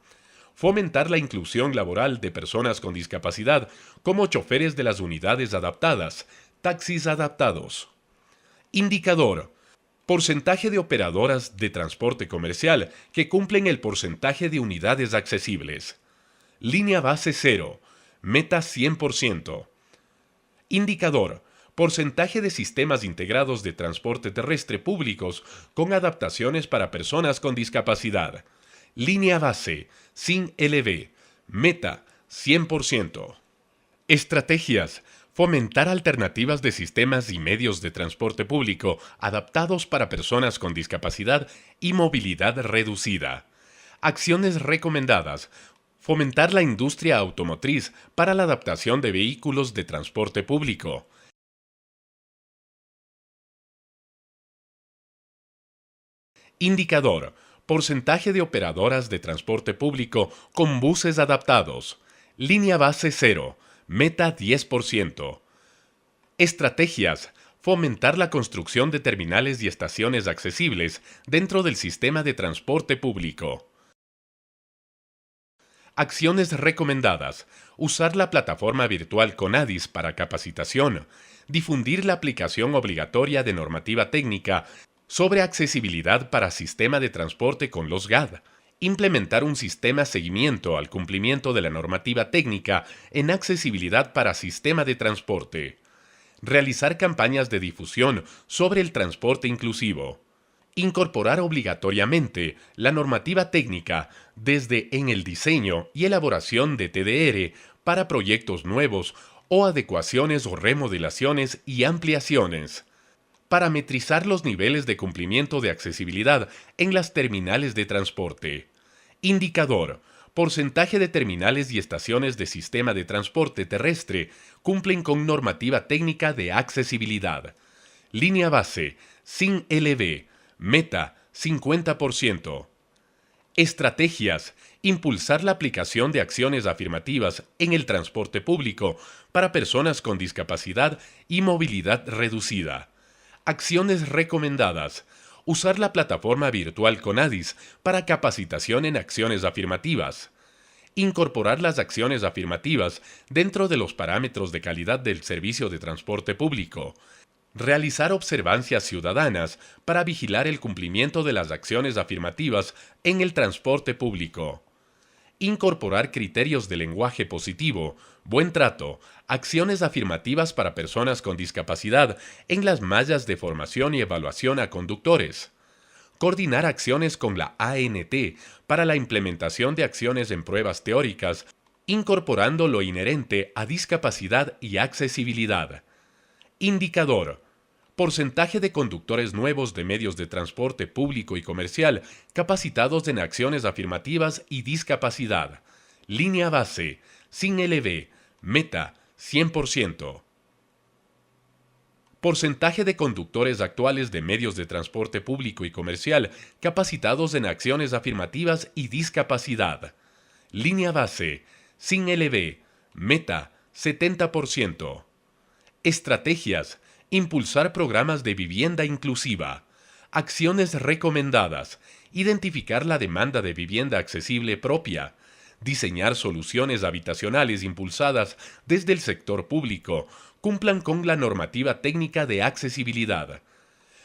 Fomentar la inclusión laboral de personas con discapacidad como choferes de las unidades adaptadas, taxis adaptados. Indicador. Porcentaje de operadoras de transporte comercial que cumplen el porcentaje de unidades accesibles. Línea base 0. Meta 100%. Indicador. Porcentaje de sistemas integrados de transporte terrestre públicos con adaptaciones para personas con discapacidad. Línea base, sin LV. Meta, 100%. Estrategias. Fomentar alternativas de sistemas y medios de transporte público adaptados para personas con discapacidad y movilidad reducida. Acciones recomendadas. Fomentar la industria automotriz para la adaptación de vehículos de transporte público. Indicador. Porcentaje de operadoras de transporte público con buses adaptados. Línea base 0. Meta 10%. Estrategias. Fomentar la construcción de terminales y estaciones accesibles dentro del sistema de transporte público. Acciones recomendadas. Usar la plataforma virtual CONADIS para capacitación. Difundir la aplicación obligatoria de normativa técnica sobre accesibilidad para sistema de transporte con los GAD. Implementar un sistema seguimiento al cumplimiento de la normativa técnica en accesibilidad para sistema de transporte. Realizar campañas de difusión sobre el transporte inclusivo. Incorporar obligatoriamente la normativa técnica desde en el diseño y elaboración de TDR para proyectos nuevos o adecuaciones o remodelaciones y ampliaciones. Parametrizar los niveles de cumplimiento de accesibilidad en las terminales de transporte. Indicador. Porcentaje de terminales y estaciones de sistema de transporte terrestre cumplen con normativa técnica de accesibilidad. Línea base, sin LV. Meta, 50%. Estrategias. Impulsar la aplicación de acciones afirmativas en el transporte público para personas con discapacidad y movilidad reducida. Acciones recomendadas. Usar la plataforma virtual CONADIS para capacitación en acciones afirmativas. Incorporar las acciones afirmativas dentro de los parámetros de calidad del servicio de transporte público. Realizar observancias ciudadanas para vigilar el cumplimiento de las acciones afirmativas en el transporte público. Incorporar criterios de lenguaje positivo, buen trato, acciones afirmativas para personas con discapacidad en las mallas de formación y evaluación a conductores. Coordinar acciones con la ANT para la implementación de acciones en pruebas teóricas, incorporando lo inherente a discapacidad y accesibilidad. Indicador. Porcentaje de conductores nuevos de medios de transporte público y comercial capacitados en acciones afirmativas y discapacidad. Línea base, sin LV, meta, 100%. Porcentaje de conductores actuales de medios de transporte público y comercial capacitados en acciones afirmativas y discapacidad. Línea base, sin LV, meta, 70%. Estrategias. Impulsar programas de vivienda inclusiva. Acciones recomendadas. Identificar la demanda de vivienda accesible propia. Diseñar soluciones habitacionales impulsadas desde el sector público cumplan con la normativa técnica de accesibilidad.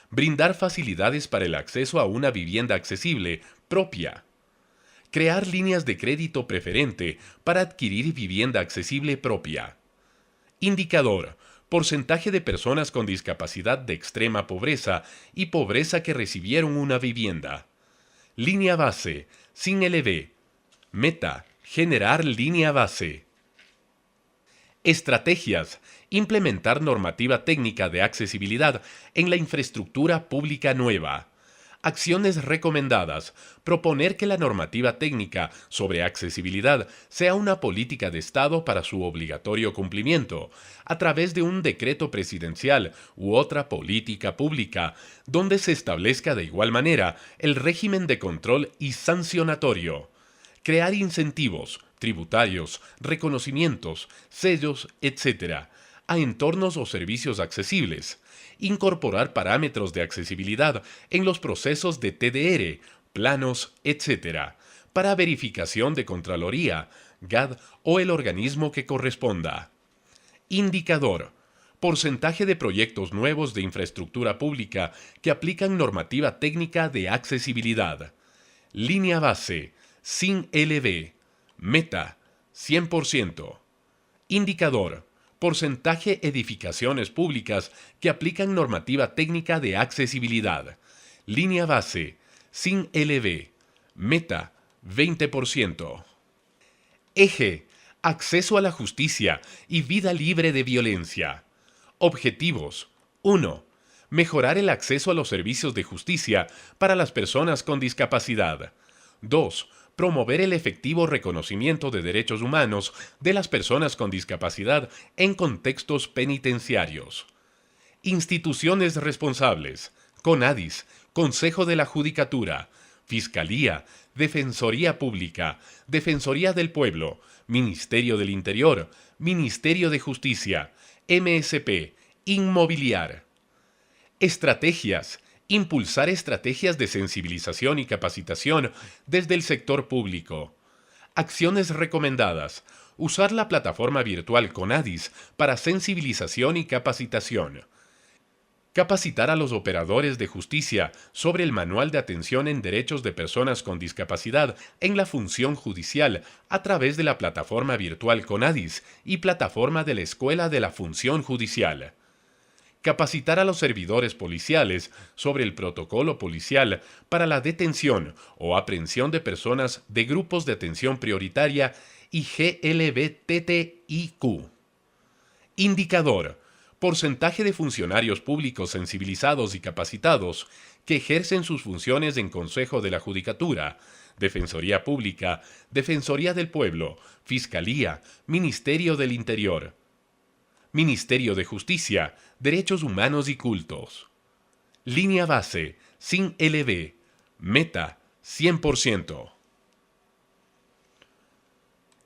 Brindar facilidades para el acceso a una vivienda accesible propia. Crear líneas de crédito preferente para adquirir vivienda accesible propia. Indicador. Porcentaje de personas con discapacidad de extrema pobreza y pobreza que recibieron una vivienda. Línea base, sin LV. Meta, generar línea base. Estrategias. Implementar normativa técnica de accesibilidad en la infraestructura pública nueva. Acciones recomendadas. Proponer que la normativa técnica sobre accesibilidad sea una política de Estado para su obligatorio cumplimiento, a través de un decreto presidencial u otra política pública, donde se establezca de igual manera el régimen de control y sancionatorio. Crear incentivos, tributarios, reconocimientos, sellos, etc., a entornos o servicios accesibles. Incorporar parámetros de accesibilidad en los procesos de TDR, planos, etc., para verificación de Contraloría, GAD o el organismo que corresponda. Indicador. Porcentaje de proyectos nuevos de infraestructura pública que aplican normativa técnica de accesibilidad. Línea base, sin LV. Meta, 100%. Indicador. Porcentaje edificaciones públicas que aplican normativa técnica de accesibilidad. Línea base, sin LV. Meta, 20%. Eje, acceso a la justicia y vida libre de violencia. Objetivos. 1. Mejorar el acceso a los servicios de justicia para las personas con discapacidad. 2. Promover el efectivo reconocimiento de derechos humanos de las personas con discapacidad en contextos penitenciarios. Instituciones responsables. CONADIS, Consejo de la Judicatura, Fiscalía, Defensoría Pública, Defensoría del Pueblo, Ministerio del Interior, Ministerio de Justicia, MSP, Inmobiliar. Estrategias. Impulsar estrategias de sensibilización y capacitación desde el sector público. Acciones recomendadas. Usar la plataforma virtual CONADIS para sensibilización y capacitación. Capacitar a los operadores de justicia sobre el Manual de Atención en Derechos de Personas con Discapacidad en la función judicial a través de la plataforma virtual CONADIS y plataforma de la Escuela de la Función Judicial. Capacitar a los servidores policiales sobre el protocolo policial para la detención o aprehensión de personas de grupos de atención prioritaria y GLBTTIQ. Indicador. Porcentaje de funcionarios públicos sensibilizados y capacitados que ejercen sus funciones en Consejo de la Judicatura, Defensoría Pública, Defensoría del Pueblo, Fiscalía, Ministerio del Interior. Ministerio de Justicia, Derechos Humanos y Cultos. Línea base, sin LV. Meta, 100%.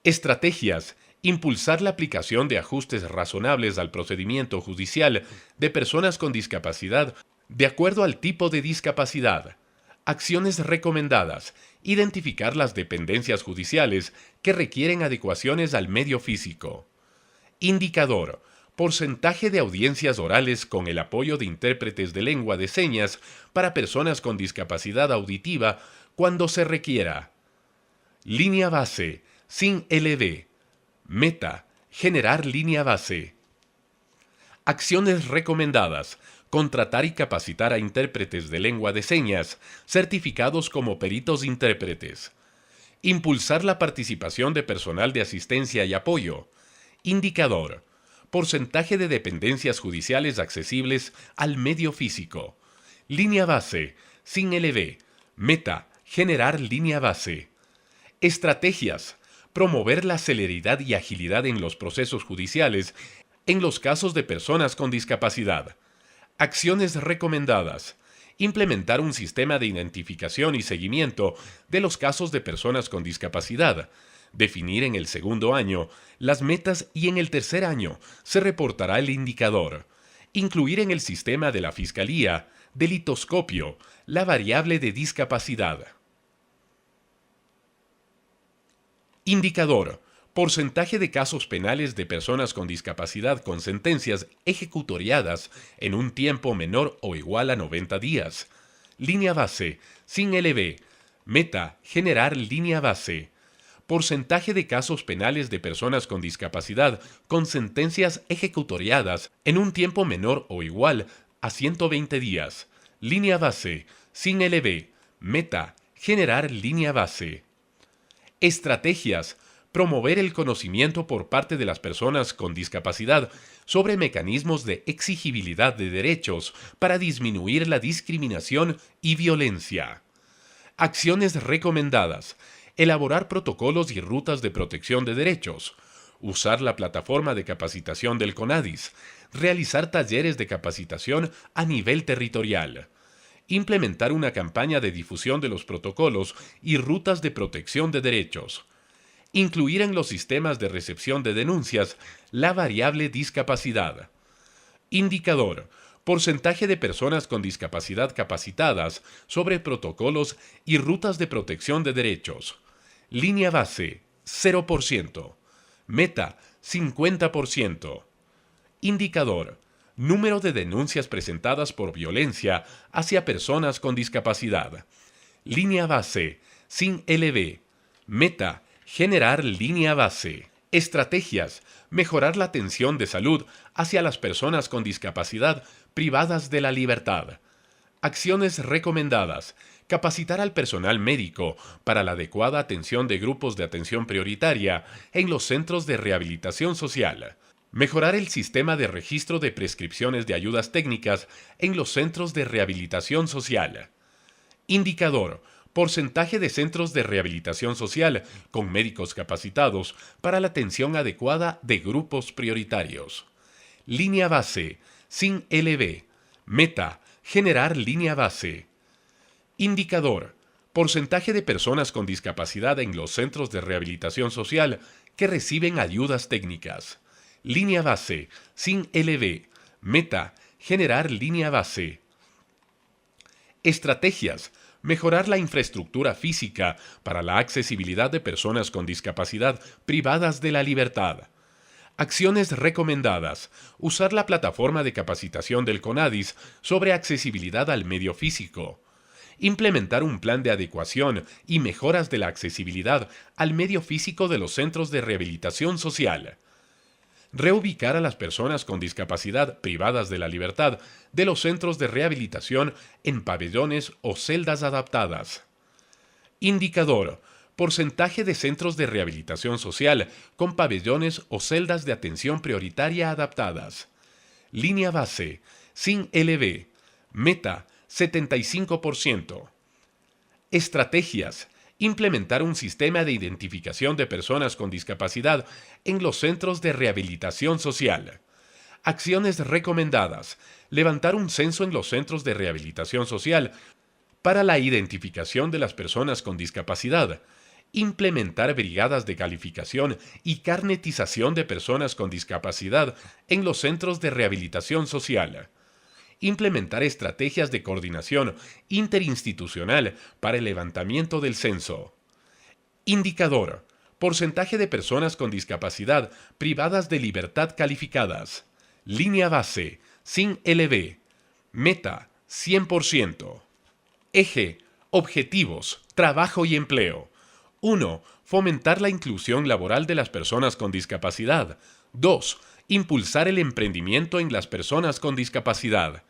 Estrategias. Impulsar la aplicación de ajustes razonables al procedimiento judicial de personas con discapacidad de acuerdo al tipo de discapacidad. Acciones recomendadas. Identificar las dependencias judiciales que requieren adecuaciones al medio físico. Indicador. Porcentaje de audiencias orales con el apoyo de intérpretes de lengua de señas para personas con discapacidad auditiva cuando se requiera. Línea base. Sin LD. Meta. Generar línea base. Acciones recomendadas. Contratar y capacitar a intérpretes de lengua de señas, certificados como peritos intérpretes. Impulsar la participación de personal de asistencia y apoyo. Indicador. Porcentaje de dependencias judiciales accesibles al medio físico. Línea base. Sin LB. Meta. Generar línea base. Estrategias. Promover la celeridad y agilidad en los procesos judiciales en los casos de personas con discapacidad. Acciones recomendadas. Implementar un sistema de identificación y seguimiento de los casos de personas con discapacidad. Definir en el segundo año las metas y en el tercer año se reportará el indicador. Incluir en el sistema de la Fiscalía, del litoscopio, la variable de discapacidad. Indicador. Porcentaje de casos penales de personas con discapacidad con sentencias ejecutoriadas en un tiempo menor o igual a 90 días. Línea base. Sin LB. Meta. Generar línea base. Porcentaje de casos penales de personas con discapacidad con sentencias ejecutoriadas en un tiempo menor o igual a 120 días. Línea base. Sin LB. Meta. Generar línea base. Estrategias. Promover el conocimiento por parte de las personas con discapacidad sobre mecanismos de exigibilidad de derechos para disminuir la discriminación y violencia. Acciones recomendadas. Elaborar protocolos y rutas de protección de derechos. Usar la plataforma de capacitación del CONADIS. Realizar talleres de capacitación a nivel territorial. Implementar una campaña de difusión de los protocolos y rutas de protección de derechos. Incluir en los sistemas de recepción de denuncias la variable discapacidad. Indicador. Porcentaje de personas con discapacidad capacitadas sobre protocolos y rutas de protección de derechos. Línea base. 0%. Meta. 50%. Indicador. Número de denuncias presentadas por violencia hacia personas con discapacidad. Línea base. Sin LB. Meta. Generar línea base. Estrategias. Mejorar la atención de salud hacia las personas con discapacidad privadas de la libertad. Acciones recomendadas. Capacitar al personal médico para la adecuada atención de grupos de atención prioritaria en los centros de rehabilitación social. Mejorar el sistema de registro de prescripciones de ayudas técnicas en los centros de rehabilitación social. Indicador. Porcentaje de centros de rehabilitación social con médicos capacitados para la atención adecuada de grupos prioritarios. Línea base. Sin LB. Meta. Generar línea base. Indicador. Porcentaje de personas con discapacidad en los centros de rehabilitación social que reciben ayudas técnicas. Línea base. Sin LB. Meta. Generar línea base. Estrategias. Mejorar la infraestructura física para la accesibilidad de personas con discapacidad privadas de la libertad. Acciones recomendadas. Usar la plataforma de capacitación del CONADIS sobre accesibilidad al medio físico. Implementar un plan de adecuación y mejoras de la accesibilidad al medio físico de los centros de rehabilitación social. Reubicar a las personas con discapacidad privadas de la libertad de los centros de rehabilitación en pabellones o celdas adaptadas. Indicador. Porcentaje de centros de rehabilitación social con pabellones o celdas de atención prioritaria adaptadas. Línea base. Sin LB. Meta. 75%. Estrategias. Implementar un sistema de identificación de personas con discapacidad en los centros de rehabilitación social. Acciones recomendadas. Levantar un censo en los centros de rehabilitación social para la identificación de las personas con discapacidad. Implementar brigadas de calificación y carnetización de personas con discapacidad en los centros de rehabilitación social. Implementar estrategias de coordinación interinstitucional para el levantamiento del censo. Indicador: porcentaje de personas con discapacidad privadas de libertad calificadas. Línea base, sin LB. Meta, 100%. Eje: objetivos, trabajo y empleo. 1. Fomentar la inclusión laboral de las personas con discapacidad. 2. Impulsar el emprendimiento en las personas con discapacidad.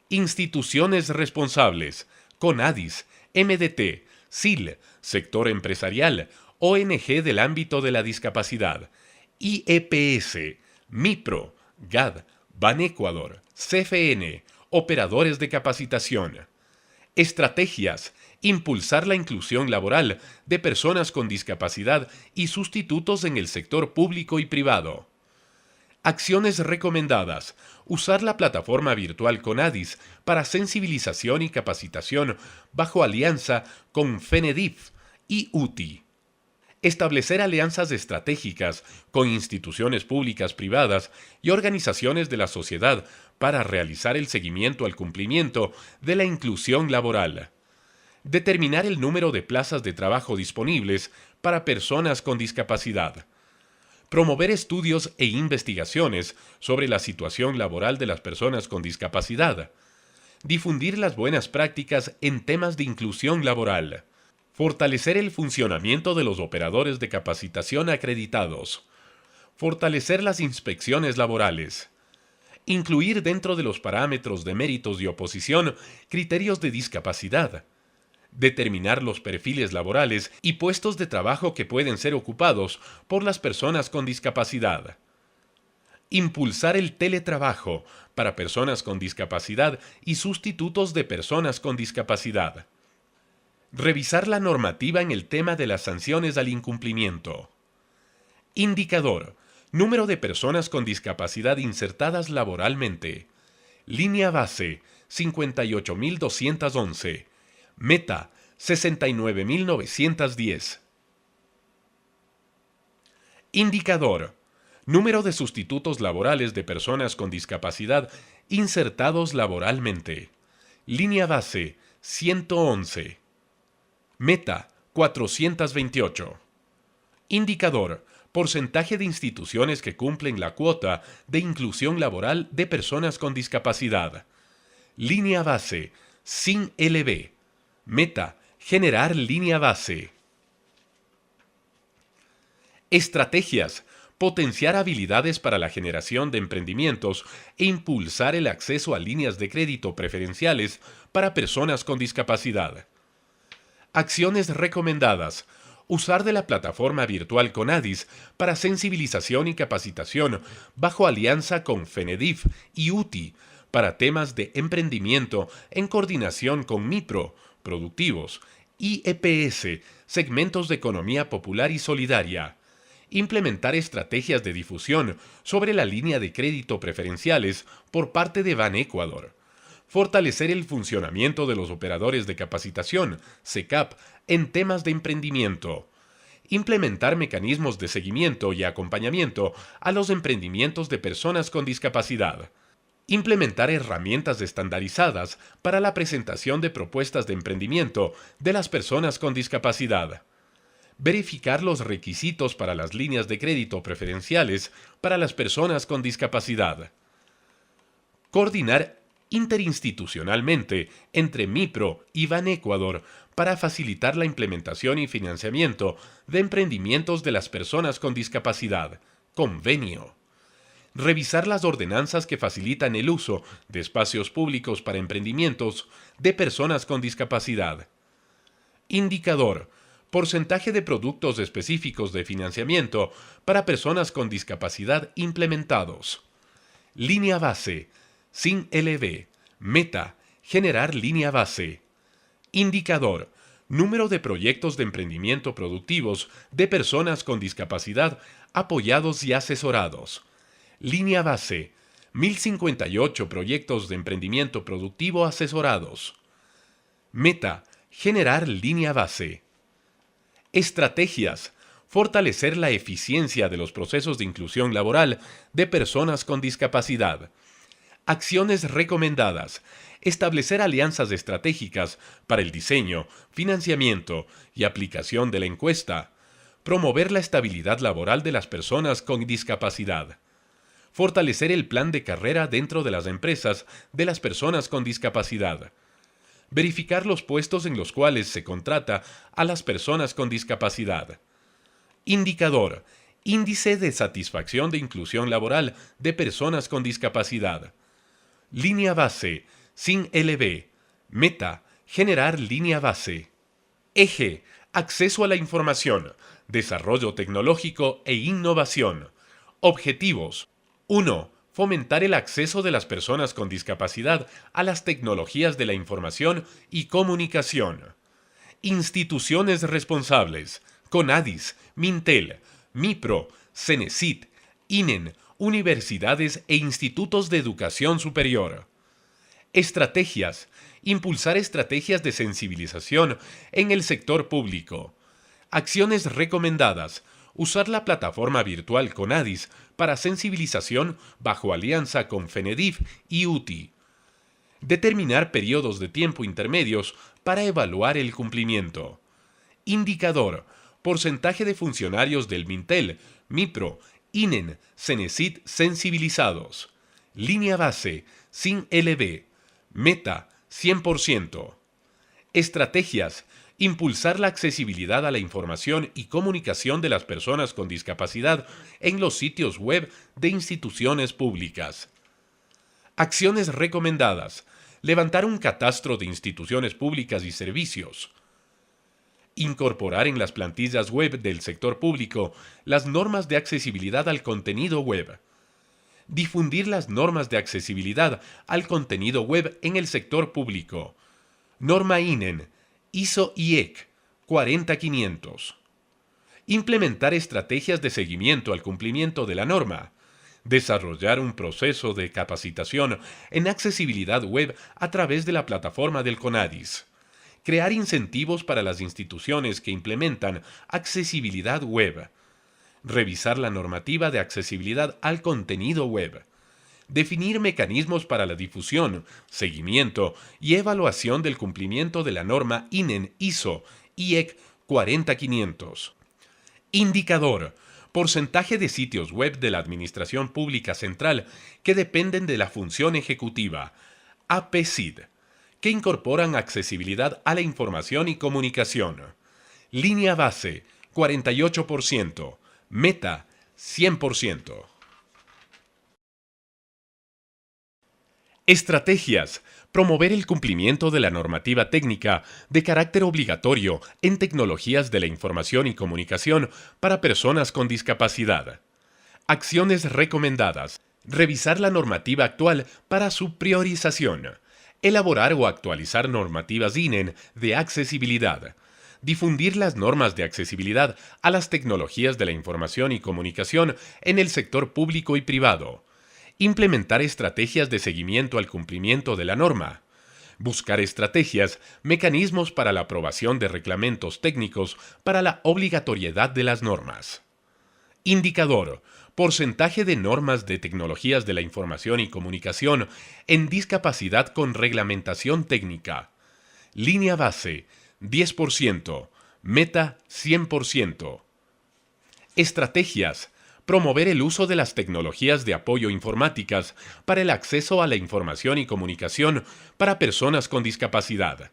Instituciones responsables: CONADIS, MDT, SIL, Sector Empresarial, ONG del ámbito de la discapacidad, IEPS, MIPRO, GAD, Banecuador, CFN, operadores de capacitación. Estrategias: impulsar la inclusión laboral de personas con discapacidad y sustitutos en el sector público y privado. Acciones recomendadas: usar la plataforma virtual CONADIS para sensibilización y capacitación bajo alianza con FENEDIF y UTI. Establecer alianzas estratégicas con instituciones públicas, privadas y organizaciones de la sociedad para realizar el seguimiento al cumplimiento de la inclusión laboral. Determinar el número de plazas de trabajo disponibles para personas con discapacidad. Promover estudios e investigaciones sobre la situación laboral de las personas con discapacidad. Difundir las buenas prácticas en temas de inclusión laboral. Fortalecer el funcionamiento de los operadores de capacitación acreditados. Fortalecer las inspecciones laborales. Incluir dentro de los parámetros de méritos y oposición criterios de discapacidad. Determinar los perfiles laborales y puestos de trabajo que pueden ser ocupados por las personas con discapacidad. Impulsar el teletrabajo para personas con discapacidad y sustitutos de personas con discapacidad. Revisar la normativa en el tema de las sanciones al incumplimiento. Indicador: número de personas con discapacidad insertadas laboralmente. Línea base, 58.211. Meta, 69.910. Indicador: número de sustitutos laborales de personas con discapacidad insertados laboralmente. Línea base, 111. Meta, 428. Indicador: porcentaje de instituciones que cumplen la cuota de inclusión laboral de personas con discapacidad. Línea base, sin LB. Meta: generar línea base. Estrategias: potenciar habilidades para la generación de emprendimientos e impulsar el acceso a líneas de crédito preferenciales para personas con discapacidad. Acciones recomendadas: usar de la plataforma virtual CONADIS para sensibilización y capacitación bajo alianza con FENEDIF y UTI para temas de emprendimiento en coordinación con MIPRO, productivos, IEPS, segmentos de economía popular y solidaria. Implementar estrategias de difusión sobre la línea de crédito preferenciales por parte de Banecuador. Fortalecer el funcionamiento de los operadores de capacitación, SECAP, en temas de emprendimiento. Implementar mecanismos de seguimiento y acompañamiento a los emprendimientos de personas con discapacidad. Implementar herramientas estandarizadas para la presentación de propuestas de emprendimiento de las personas con discapacidad. Verificar los requisitos para las líneas de crédito preferenciales para las personas con discapacidad. Coordinar interinstitucionalmente entre MIPRO y Banecuador para facilitar la implementación y financiamiento de emprendimientos de las personas con discapacidad. Convenio. Revisar las ordenanzas que facilitan el uso de espacios públicos para emprendimientos de personas con discapacidad. Indicador: porcentaje de productos específicos de financiamiento para personas con discapacidad implementados. Línea base, sin LB. Meta: generar línea base. Indicador: número de proyectos de emprendimiento productivos de personas con discapacidad apoyados y asesorados. Línea base, 1058 proyectos de emprendimiento productivo asesorados. Meta: generar línea base. Estrategias. Fortalecer la eficiencia de los procesos de inclusión laboral de personas con discapacidad. Acciones recomendadas. Establecer alianzas estratégicas para el diseño, financiamiento y aplicación de la encuesta. Promover la estabilidad laboral de las personas con discapacidad. Fortalecer el plan de carrera dentro de las empresas de las personas con discapacidad. Verificar los puestos en los cuales se contrata a las personas con discapacidad. Indicador. Índice de satisfacción de inclusión laboral de personas con discapacidad. Línea base. Sin LB. Meta. Generar línea base. Eje. Acceso a la información. Desarrollo tecnológico e innovación. Objetivos. 1. Fomentar el acceso de las personas con discapacidad a las tecnologías de la información y comunicación. Instituciones responsables. CONADIS, Mintel, MIPRO, CENESID, INEN, universidades e institutos de educación superior. Estrategias. Impulsar estrategias de sensibilización en el sector público. Acciones recomendadas. Usar la plataforma virtual CONADIS para sensibilización bajo alianza con FENEDIF y UTI. Determinar periodos de tiempo intermedios para evaluar el cumplimiento. Indicador. Porcentaje de funcionarios del Mintel, MIPRO, INEN, CENESID sensibilizados. Línea base. Sin LB. Meta. 100%. Estrategias. Impulsar la accesibilidad a la información y comunicación de las personas con discapacidad en los sitios web de instituciones públicas. Acciones recomendadas. Levantar un catastro de instituciones públicas y servicios. Incorporar en las plantillas web del sector público las normas de accesibilidad al contenido web. Difundir las normas de accesibilidad al contenido web en el sector público. Norma INEN, ISO-IEC 40500. Implementar estrategias de seguimiento al cumplimiento de la norma. Desarrollar un proceso de capacitación en accesibilidad web a través de la plataforma del CONADIS. Crear incentivos para las instituciones que implementan accesibilidad web. Revisar la normativa de accesibilidad al contenido web. Definir mecanismos para la difusión, seguimiento y evaluación del cumplimiento de la norma INEN ISO IEC 40500. Indicador. Porcentaje de sitios web de la Administración Pública Central que dependen de la función ejecutiva, APCID, que incorporan accesibilidad a la información y comunicación. Línea base, 48%. Meta, 100%. Estrategias. Promover el cumplimiento de la normativa técnica de carácter obligatorio en tecnologías de la información y comunicación para personas con discapacidad. Acciones recomendadas. Revisar la normativa actual para su priorización. Elaborar o actualizar normativas INEN de accesibilidad. Difundir las normas de accesibilidad a las tecnologías de la información y comunicación en el sector público y privado. Implementar estrategias de seguimiento al cumplimiento de la norma. Buscar estrategias, mecanismos para la aprobación de reglamentos técnicos para la obligatoriedad de las normas. Indicador. Porcentaje de normas de tecnologías de la información y comunicación en discapacidad con reglamentación técnica. Línea base, 10%. Meta, 100%. Estrategias. Promover el uso de las tecnologías de apoyo informáticas para el acceso a la información y comunicación para personas con discapacidad.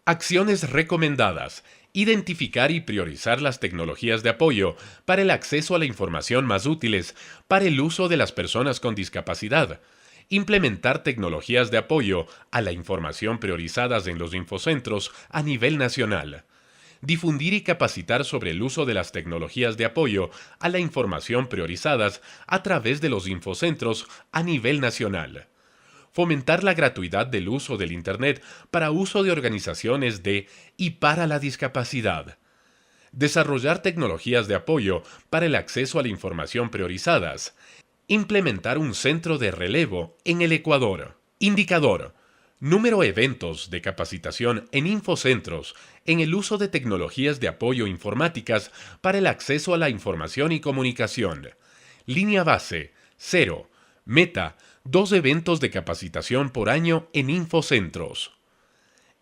Acciones recomendadas. Identificar y priorizar las tecnologías de apoyo para el acceso a la información más útiles para el uso de las personas con discapacidad. Implementar tecnologías de apoyo a la información priorizadas en los infocentros a nivel nacional. Difundir y capacitar sobre el uso de las tecnologías de apoyo a la información priorizadas a través de los infocentros a nivel nacional. Fomentar la gratuidad del uso del Internet para uso de organizaciones de y para la discapacidad. Desarrollar tecnologías de apoyo para el acceso a la información priorizadas. Implementar un centro de relevo en el Ecuador. Indicador. Número de eventos de capacitación en infocentros en el uso de tecnologías de apoyo informáticas para el acceso a la información y comunicación. Línea base, 0. Meta, 2 eventos de capacitación por año en infocentros.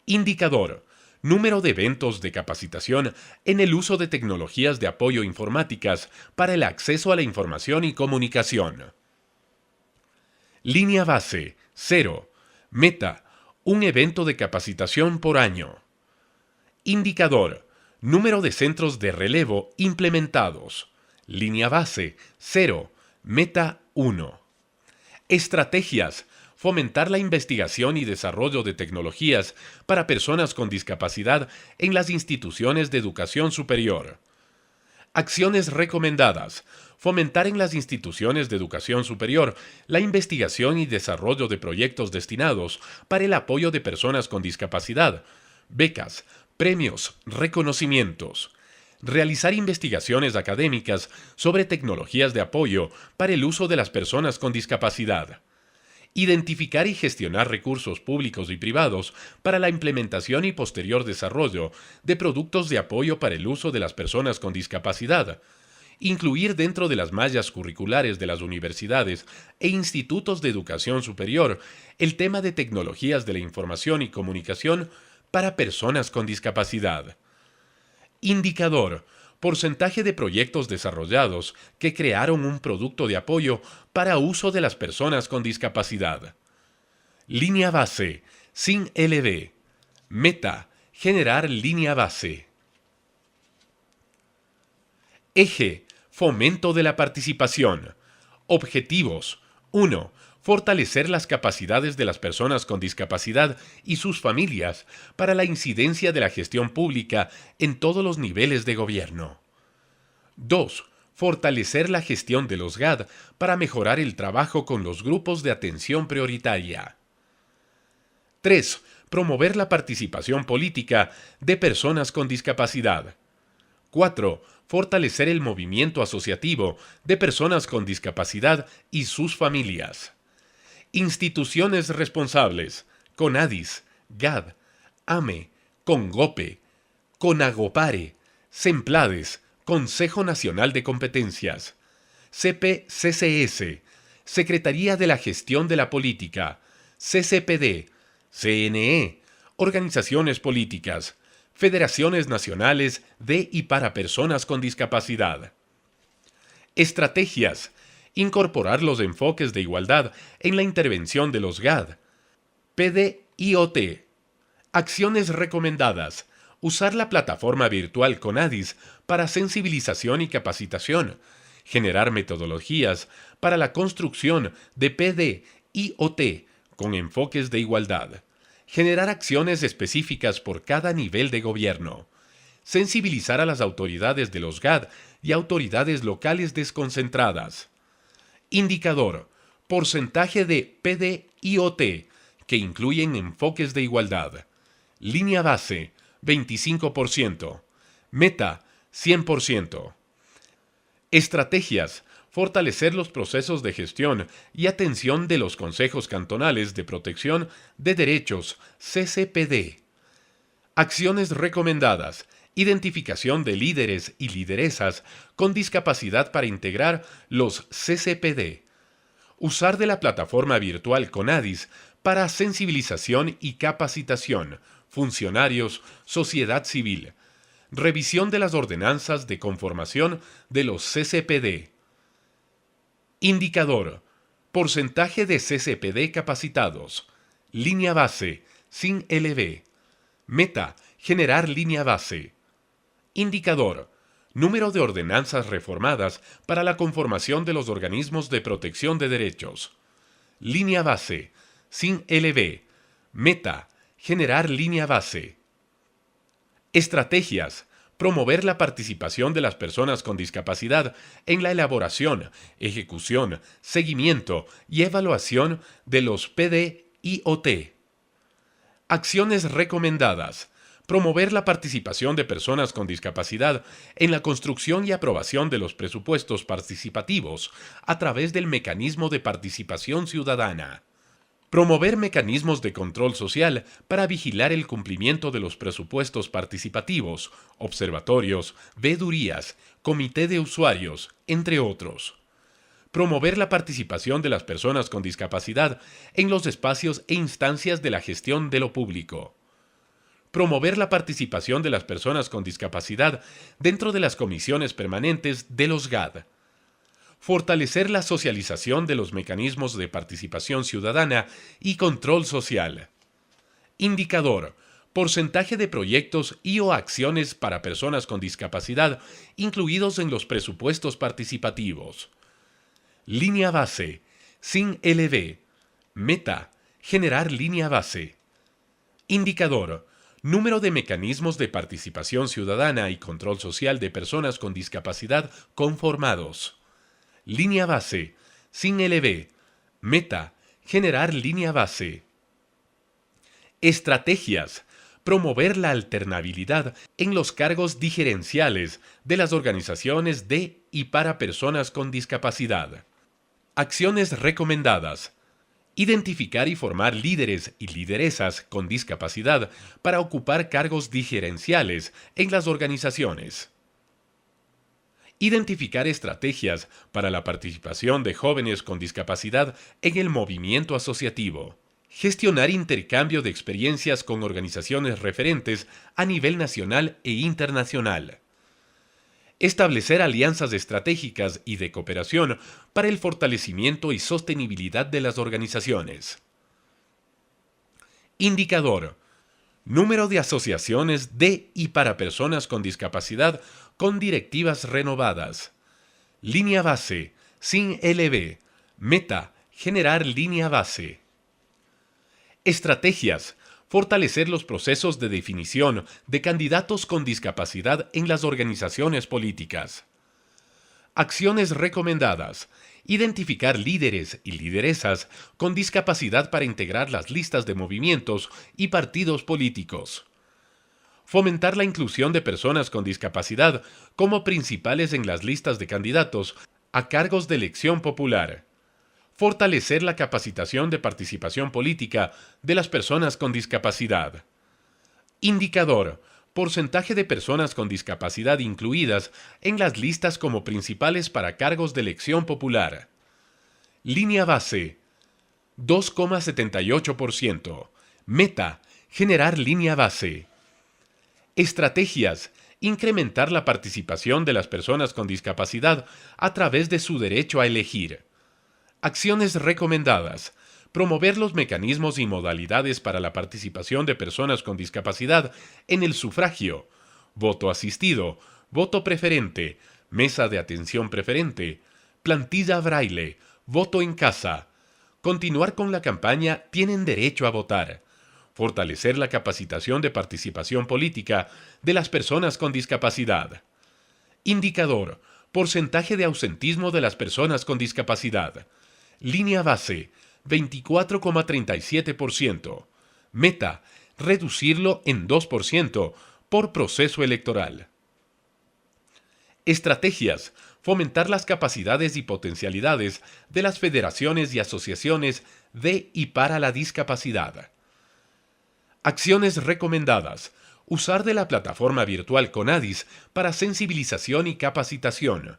Indicador, número de eventos de capacitación en el uso de tecnologías de apoyo informáticas para el acceso a la información y comunicación. Línea base, 0. Meta, un evento de capacitación por año. Indicador, número de centros de relevo implementados. Línea base, 0. Meta, 1. Estrategias, fomentar la investigación y desarrollo de tecnologías para personas con discapacidad en las instituciones de educación superior. Acciones recomendadas, fomentar en las instituciones de educación superior la investigación y desarrollo de proyectos destinados para el apoyo de personas con discapacidad, becas, premios, reconocimientos. Realizar investigaciones académicas sobre tecnologías de apoyo para el uso de las personas con discapacidad. Identificar y gestionar recursos públicos y privados para la implementación y posterior desarrollo de productos de apoyo para el uso de las personas con discapacidad. Incluir dentro de las mallas curriculares de las universidades e institutos de educación superior el tema de tecnologías de la información y comunicación para personas con discapacidad. Indicador, porcentaje de proyectos desarrollados que crearon un producto de apoyo para uso de las personas con discapacidad. Línea base, sin LB. Meta, generar línea base. Eje, fomento de la participación. Objetivos. 1. Fortalecer las capacidades de las personas con discapacidad y sus familias para la incidencia de la gestión pública en todos los niveles de gobierno. 2. Fortalecer la gestión de los GAD para mejorar el trabajo con los grupos de atención prioritaria. 3. Promover la participación política de personas con discapacidad. 4. Fortalecer el movimiento asociativo de personas con discapacidad y sus familias. Instituciones responsables: CONADIS, GAD, AME, CONGOPE, CONAGOPARE, CEMPLADES, Consejo Nacional de Competencias, CPCCS, Secretaría de la Gestión de la Política, CCPD, CNE, organizaciones políticas, federaciones nacionales de y para personas con discapacidad. Estrategias: incorporar los enfoques de igualdad en la intervención de los GAD. PDIOT. Acciones recomendadas: usar la plataforma virtual CONADIS para sensibilización y capacitación, generar metodologías para la construcción de PDIOT con enfoques de igualdad, generar acciones específicas por cada nivel de gobierno, sensibilizar a las autoridades de los GAD y autoridades locales desconcentradas. Indicador: porcentaje de PDIOT que incluyen enfoques de igualdad. Línea base: 25%. Meta: 100%. Estrategias: fortalecer los procesos de gestión y atención de los consejos cantonales de protección de derechos CCPD. Acciones recomendadas: identificación de líderes y lideresas con discapacidad para integrar los CCPD. Usar de la plataforma virtual CONADIS para sensibilización y capacitación, funcionarios, sociedad civil. Revisión de las ordenanzas de conformación de los CCPD. Indicador: porcentaje de CCPD capacitados. Línea base, sin LB. Meta: generar línea base. Indicador: número de ordenanzas reformadas para la conformación de los organismos de protección de derechos. Línea base, sin LB. Meta: generar línea base. Estrategias: promover la participación de las personas con discapacidad en la elaboración, ejecución, seguimiento y evaluación de los PDIOT. Acciones recomendadas: promover la participación de personas con discapacidad en la construcción y aprobación de los presupuestos participativos a través del mecanismo de participación ciudadana. Promover mecanismos de control social para vigilar el cumplimiento de los presupuestos participativos, observatorios, veedurías, comité de usuarios, entre otros. Promover la participación de las personas con discapacidad en los espacios e instancias de la gestión de lo público. Promover la participación de las personas con discapacidad dentro de las comisiones permanentes de los GAD. Fortalecer la socialización de los mecanismos de participación ciudadana y control social. Indicador: porcentaje de proyectos y o acciones para personas con discapacidad incluidos en los presupuestos participativos. Línea base, sin LV. Meta: generar línea base. Indicador: número de mecanismos de participación ciudadana y control social de personas con discapacidad conformados. Línea base, sin LV. Meta: generar línea base. Estrategias: promover la alternabilidad en los cargos digerenciales de las organizaciones de y para personas con discapacidad. Acciones recomendadas: identificar y formar líderes y lideresas con discapacidad para ocupar cargos digerenciales en las organizaciones. Identificar estrategias para la participación de jóvenes con discapacidad en el movimiento asociativo. Gestionar intercambio de experiencias con organizaciones referentes a nivel nacional e internacional. Establecer alianzas estratégicas y de cooperación para el fortalecimiento y sostenibilidad de las organizaciones. Indicador: número de asociaciones de y para personas con discapacidad con directivas renovadas. Línea base, sin LV. Meta: generar línea base. Estrategias: fortalecer los procesos de definición de candidatos con discapacidad en las organizaciones políticas. Acciones recomendadas: identificar líderes y lideresas con discapacidad para integrar las listas de movimientos y partidos políticos. Fomentar la inclusión de personas con discapacidad como principales en las listas de candidatos a cargos de elección popular. Fortalecer la capacitación de participación política de las personas con discapacidad. Indicador: porcentaje de personas con discapacidad incluidas en las listas como principales para cargos de elección popular. Línea base: 2,78%. Meta: generar línea base. Estrategias: incrementar la participación de las personas con discapacidad a través de su derecho a elegir. Acciones recomendadas: promover los mecanismos y modalidades para la participación de personas con discapacidad en el sufragio, voto asistido, voto preferente, mesa de atención preferente, plantilla braille, voto en casa. Continuar con la campaña Tienen derecho a votar. Fortalecer la capacitación de participación política de las personas con discapacidad. Indicador: porcentaje de ausentismo de las personas con discapacidad. Línea base: 24,37%. Meta: reducirlo en 2% por proceso electoral. Estrategias: fomentar las capacidades y potencialidades de las federaciones y asociaciones de y para la discapacidad. Acciones recomendadas: usar de la plataforma virtual CONADIS para sensibilización y capacitación.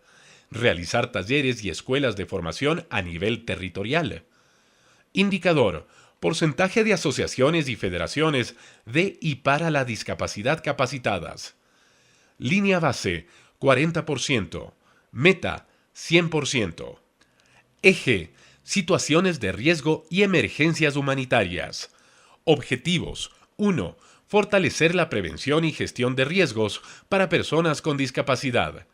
Realizar talleres y escuelas de formación a nivel territorial. Indicador: porcentaje de asociaciones y federaciones de y para la discapacidad capacitadas. Línea base: 40%. Meta: 100%. Eje: situaciones de riesgo y emergencias humanitarias. Objetivos: 1. Fortalecer la prevención y gestión de riesgos para personas con discapacidad.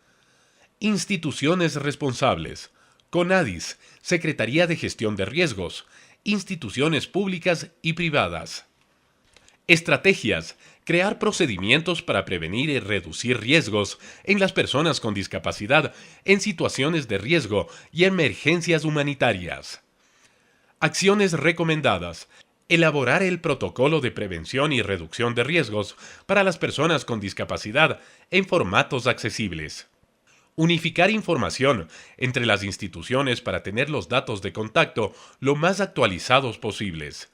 Instituciones responsables: CONADIS, Secretaría de Gestión de Riesgos, instituciones públicas y privadas. Estrategias: crear procedimientos para prevenir y reducir riesgos en las personas con discapacidad en situaciones de riesgo y emergencias humanitarias. Acciones recomendadas: elaborar el protocolo de prevención y reducción de riesgos para las personas con discapacidad en formatos accesibles. Unificar información entre las instituciones para tener los datos de contacto lo más actualizados posibles.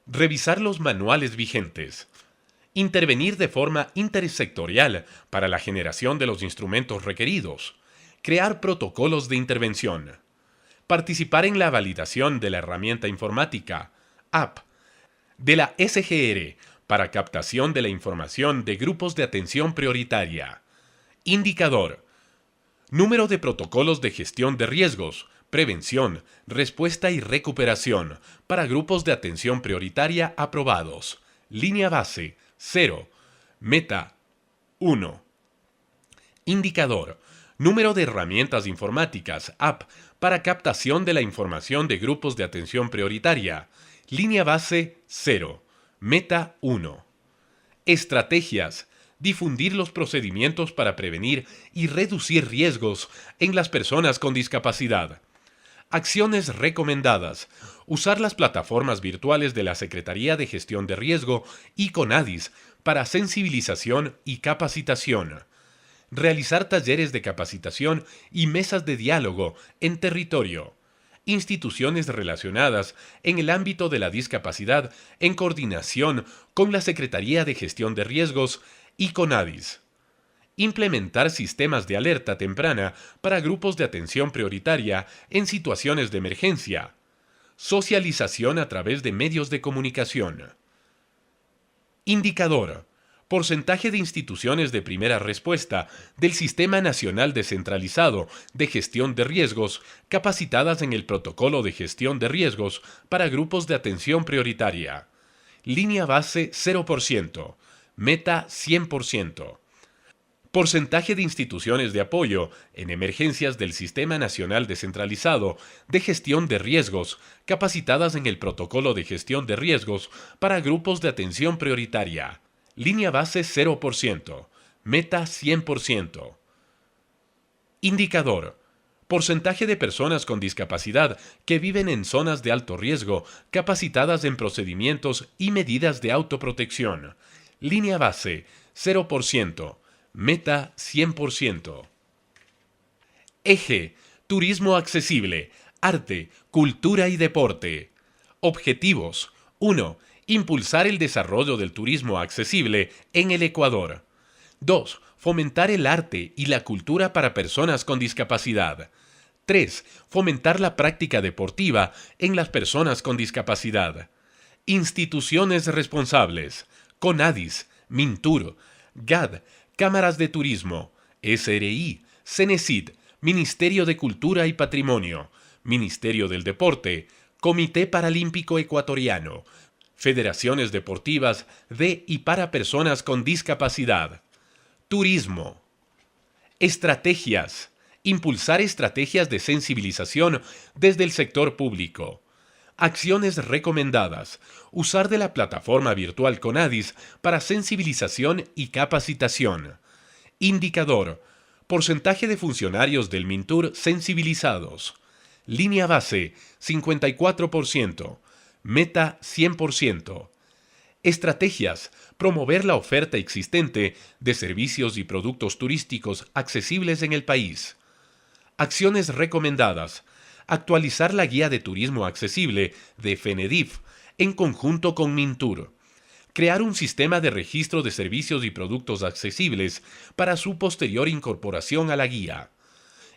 Revisar los manuales vigentes. Intervenir de forma intersectorial para la generación de los instrumentos requeridos. Crear protocolos de intervención. Participar en la validación de la herramienta informática, app, de la SGR para captación de la información de grupos de atención prioritaria. Indicador. Número de protocolos de gestión de riesgos, prevención, respuesta y recuperación para grupos de atención prioritaria aprobados. Línea base, 0. Meta, 1. Indicador. Número de herramientas informáticas, app, para captación de la información de grupos de atención prioritaria. Línea base, 0. Meta, 1. Estrategias. Difundir los procedimientos para prevenir y reducir riesgos en las personas con discapacidad. Acciones recomendadas. Usar las plataformas virtuales de la Secretaría de Gestión de Riesgo y CONADIS para sensibilización y capacitación. Realizar talleres de capacitación y mesas de diálogo en territorio. Instituciones relacionadas en el ámbito de la discapacidad en coordinación con la Secretaría de Gestión de Riesgos y CONADIS. Implementar sistemas de alerta temprana para grupos de atención prioritaria en situaciones de emergencia. Socialización a través de medios de comunicación. Indicador. Porcentaje de instituciones de primera respuesta del Sistema Nacional Descentralizado de Gestión de Riesgos capacitadas en el Protocolo de Gestión de Riesgos para grupos de atención prioritaria. Línea base 0%. Meta 100%. Porcentaje de instituciones de apoyo en emergencias del Sistema Nacional Descentralizado de Gestión de Riesgos capacitadas en el Protocolo de Gestión de Riesgos para grupos de atención prioritaria. Línea base 0%. Meta 100%. Indicador. Porcentaje de personas con discapacidad que viven en zonas de alto riesgo capacitadas en procedimientos y medidas de autoprotección. Línea base 0%. Meta 100%. Eje. Turismo accesible. Arte, cultura y deporte. Objetivos. 1. Impulsar el desarrollo del turismo accesible en el Ecuador. 2. Fomentar el arte y la cultura para personas con discapacidad. 3. Fomentar la práctica deportiva en las personas con discapacidad. Instituciones responsables. CONADIS, MINTUR, GAD, Cámaras de Turismo, SRI, CENESID, Ministerio de Cultura y Patrimonio, Ministerio del Deporte, Comité Paralímpico Ecuatoriano, Federaciones deportivas de y para personas con discapacidad. Turismo. Estrategias. Impulsar estrategias de sensibilización desde el sector público. Acciones recomendadas. Usar de la plataforma virtual CONADIS para sensibilización y capacitación. Indicador. Porcentaje de funcionarios del MINTUR sensibilizados. Línea base 54%. Meta 100%. Estrategias. Promover la oferta existente de servicios y productos turísticos accesibles en el país. Acciones recomendadas. Actualizar la guía de turismo accesible de FENEDIF en conjunto con MINTUR. Crear un sistema de registro de servicios y productos accesibles para su posterior incorporación a la guía.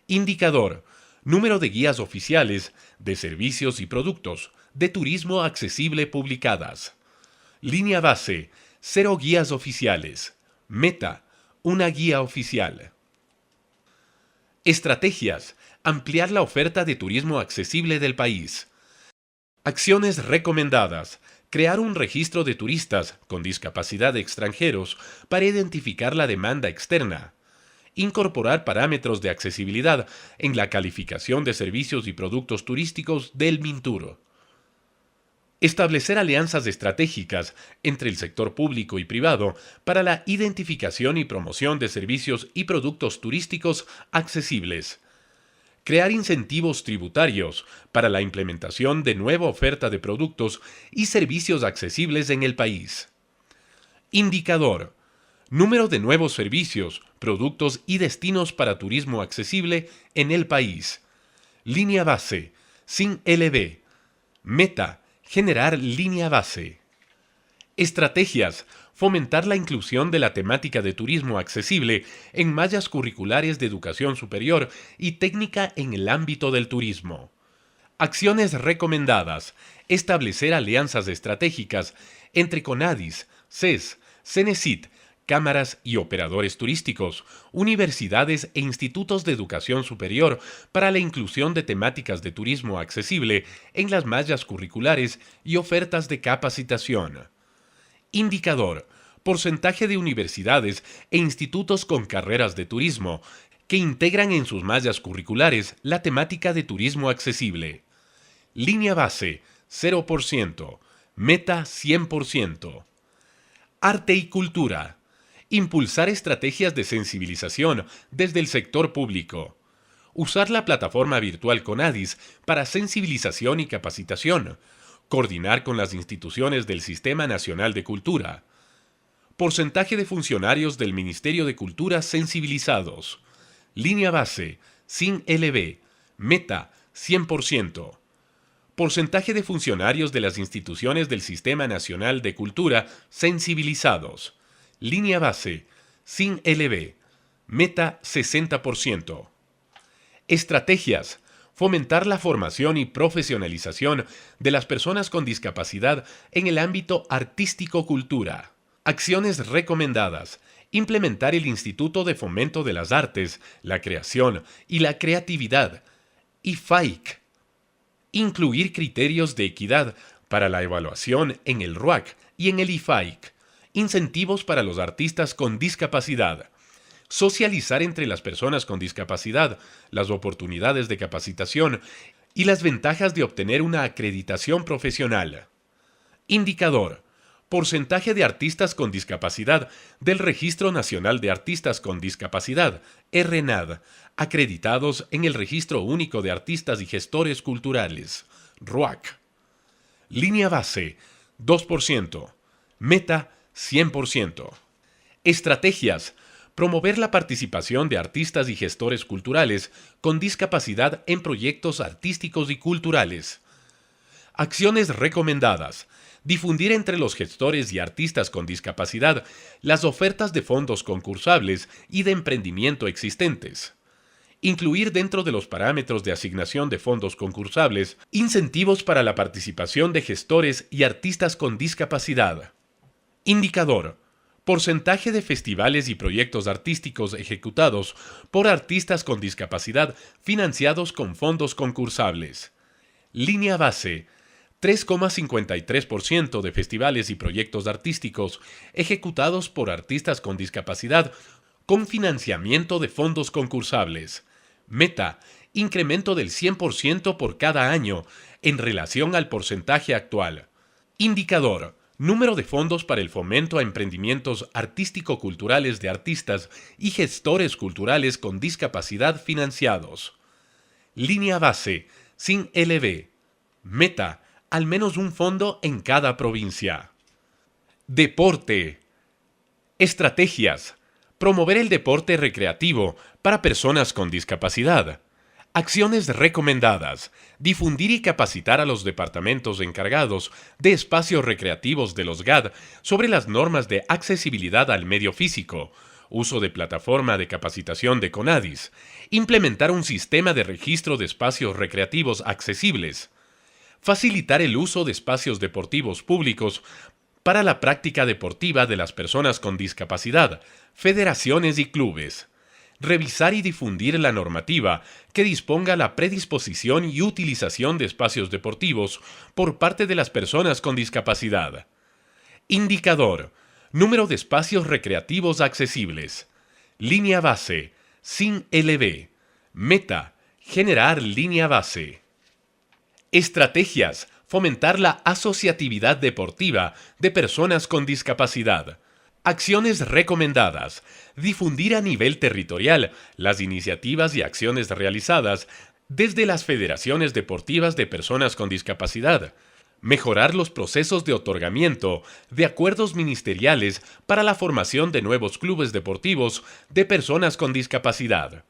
Indicador. Número de guías oficiales de servicios y productos de turismo accesible publicadas. Línea base. 0 guías oficiales. Meta. 1 guía oficial. Estrategias. Ampliar la oferta de turismo accesible del país. Acciones recomendadas. Crear un registro de turistas con discapacidad extranjeros para identificar la demanda externa. Incorporar parámetros de accesibilidad en la calificación de servicios y productos turísticos del MINTUR. Establecer alianzas estratégicas entre el sector público y privado para la identificación y promoción de servicios y productos turísticos accesibles. Crear incentivos tributarios para la implementación de nueva oferta de productos y servicios accesibles en el país. Indicador. Número de nuevos servicios, productos y destinos para turismo accesible en el país. Línea base, sin LB. Meta, generar línea base. Estrategias, fomentar la inclusión de la temática de turismo accesible en mallas curriculares de educación superior y técnica en el ámbito del turismo. Acciones recomendadas, establecer alianzas estratégicas entre CONADIS, CES, CENESID, cámaras y operadores turísticos, universidades e institutos de educación superior para la inclusión de temáticas de turismo accesible en las mallas curriculares y ofertas de capacitación. Indicador: porcentaje de universidades e institutos con carreras de turismo que integran en sus mallas curriculares la temática de turismo accesible. Línea base, 0%. Meta, 100%. Arte y cultura. Impulsar estrategias de sensibilización desde el sector público. Usar la plataforma virtual CONADIS para sensibilización y capacitación. Coordinar con las instituciones del Sistema Nacional de Cultura. Porcentaje de funcionarios del Ministerio de Cultura sensibilizados. Línea base, sin LB. Meta, 100%. Porcentaje de funcionarios de las instituciones del Sistema Nacional de Cultura sensibilizados. Línea base, sin LB. Meta, 60%. Estrategias: fomentar la formación y profesionalización de las personas con discapacidad en el ámbito artístico-cultura. Acciones recomendadas: implementar el Instituto de Fomento de las Artes, la Creación y la Creatividad, IFAIC. Incluir criterios de equidad para la evaluación en el RUAC y en el IFAIC. Incentivos para los artistas con discapacidad. Socializar entre las personas con discapacidad las oportunidades de capacitación y las ventajas de obtener una acreditación profesional. Indicador: porcentaje de artistas con discapacidad del Registro Nacional de Artistas con Discapacidad, RNAD, acreditados en el Registro Único de Artistas y Gestores Culturales, RUAC. Línea base, 2%. Meta, 100%. Estrategias: promover la participación de artistas y gestores culturales con discapacidad en proyectos artísticos y culturales. Acciones recomendadas: difundir entre los gestores y artistas con discapacidad las ofertas de fondos concursables y de emprendimiento existentes. Incluir dentro de los parámetros de asignación de fondos concursables incentivos para la participación de gestores y artistas con discapacidad. Indicador: porcentaje de festivales y proyectos artísticos ejecutados por artistas con discapacidad financiados con fondos concursables. Línea base: 3,53% de festivales y proyectos artísticos ejecutados por artistas con discapacidad con financiamiento de fondos concursables. Meta: incremento del 100% por cada año en relación al porcentaje actual. Indicador: número de fondos para el fomento a emprendimientos artístico-culturales de artistas y gestores culturales con discapacidad financiados. Línea base, sin LB. Meta: al menos un fondo en cada provincia. Deporte. Estrategias: promover el deporte recreativo para personas con discapacidad. Acciones recomendadas: difundir y capacitar a los departamentos encargados de espacios recreativos de los GAD sobre las normas de accesibilidad al medio físico, uso de plataforma de capacitación de CONADIS, implementar un sistema de registro de espacios recreativos accesibles, facilitar el uso de espacios deportivos públicos para la práctica deportiva de las personas con discapacidad, federaciones y clubes. Revisar y difundir la normativa que disponga la predisposición y utilización de espacios deportivos por parte de las personas con discapacidad. Indicador: número de espacios recreativos accesibles. Línea base, sin LB. Meta: generar línea base. Estrategias: fomentar la asociatividad deportiva de personas con discapacidad. Acciones recomendadas: difundir a nivel territorial las iniciativas y acciones realizadas desde las federaciones deportivas de personas con discapacidad. Mejorar los procesos de otorgamiento de acuerdos ministeriales para la formación de nuevos clubes deportivos de personas con discapacidad.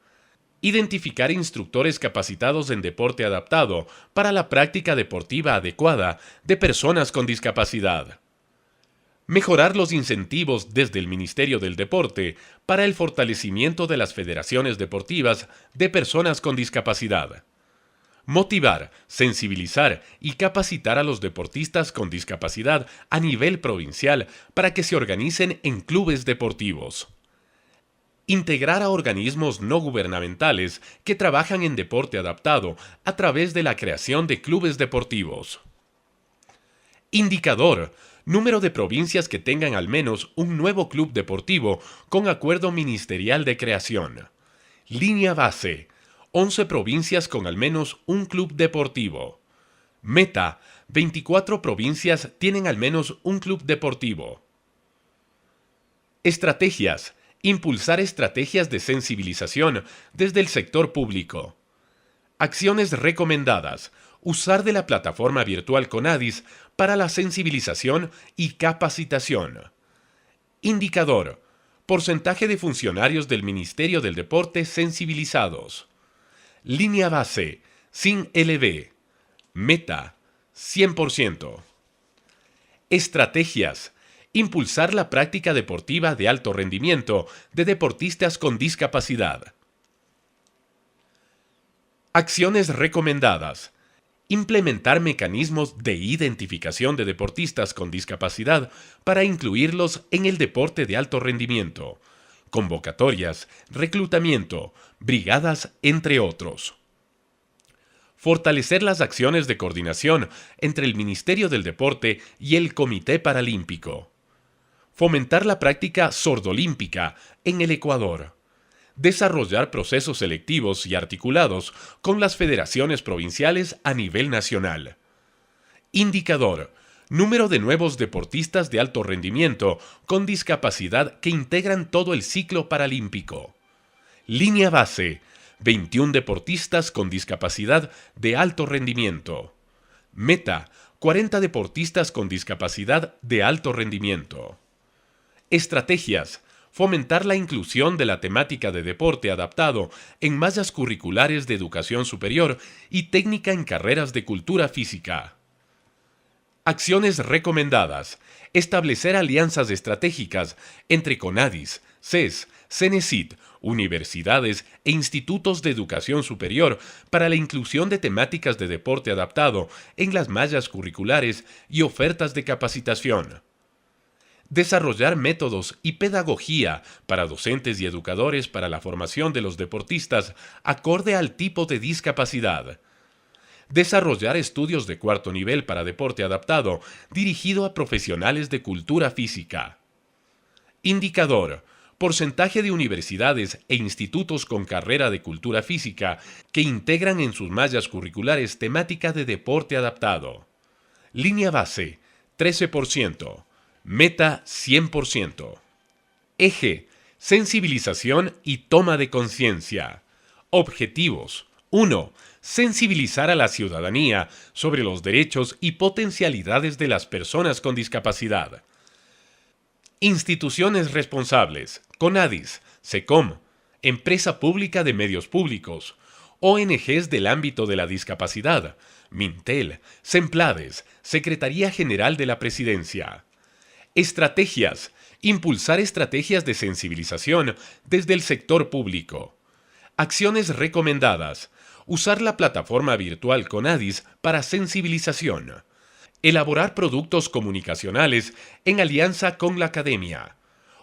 Identificar instructores capacitados en deporte adaptado para la práctica deportiva adecuada de personas con discapacidad. Mejorar los incentivos desde el Ministerio del Deporte para el fortalecimiento de las federaciones deportivas de personas con discapacidad. Motivar, sensibilizar y capacitar a los deportistas con discapacidad a nivel provincial para que se organicen en clubes deportivos. Integrar a organismos no gubernamentales que trabajan en deporte adaptado a través de la creación de clubes deportivos. Indicador: número de provincias que tengan al menos un nuevo club deportivo con acuerdo ministerial de creación. Línea base: 11 provincias con al menos un club deportivo. Meta: 24 provincias tienen al menos un club deportivo. Estrategias: impulsar estrategias de sensibilización desde el sector público. Acciones recomendadas: usar de la plataforma virtual CONADIS para la sensibilización y capacitación. Indicador: porcentaje de funcionarios del Ministerio del Deporte sensibilizados. Línea base: sin LB. Meta: 100%. Estrategias: impulsar la práctica deportiva de alto rendimiento de deportistas con discapacidad. Acciones recomendadas: implementar mecanismos de identificación de deportistas con discapacidad para incluirlos en el deporte de alto rendimiento. Convocatorias, reclutamiento, brigadas, entre otros. Fortalecer las acciones de coordinación entre el Ministerio del Deporte y el Comité Paralímpico. Fomentar la práctica sordolímpica en el Ecuador. Desarrollar procesos selectivos y articulados con las federaciones provinciales a nivel nacional. Indicador: número de nuevos deportistas de alto rendimiento con discapacidad que integran todo el ciclo paralímpico. Línea base: 21 deportistas con discapacidad de alto rendimiento. Meta: 40 deportistas con discapacidad de alto rendimiento. Estrategias: fomentar la inclusión de la temática de deporte adaptado en mallas curriculares de educación superior y técnica en carreras de cultura física. Acciones recomendadas: establecer alianzas estratégicas entre CONADIS, CES, CENESID, universidades e institutos de educación superior para la inclusión de temáticas de deporte adaptado en las mallas curriculares y ofertas de capacitación. Desarrollar métodos y pedagogía para docentes y educadores para la formación de los deportistas acorde al tipo de discapacidad. Desarrollar estudios de cuarto nivel para deporte adaptado dirigido a profesionales de cultura física. Indicador: porcentaje de universidades e institutos con carrera de cultura física que integran en sus mallas curriculares temática de deporte adaptado. Línea base: 13%. Meta: 100%. Eje: sensibilización y toma de conciencia. Objetivos: 1. Sensibilizar a la ciudadanía sobre los derechos y potencialidades de las personas con discapacidad. Instituciones responsables: CONADIS, SECOM, Empresa Pública de Medios Públicos, ONGs del ámbito de la discapacidad, Mintel, SEMPLADES, Secretaría General de la Presidencia. Estrategias: impulsar estrategias de sensibilización desde el sector público. Acciones recomendadas: usar la plataforma virtual CONADIS para sensibilización. Elaborar productos comunicacionales en alianza con la academia.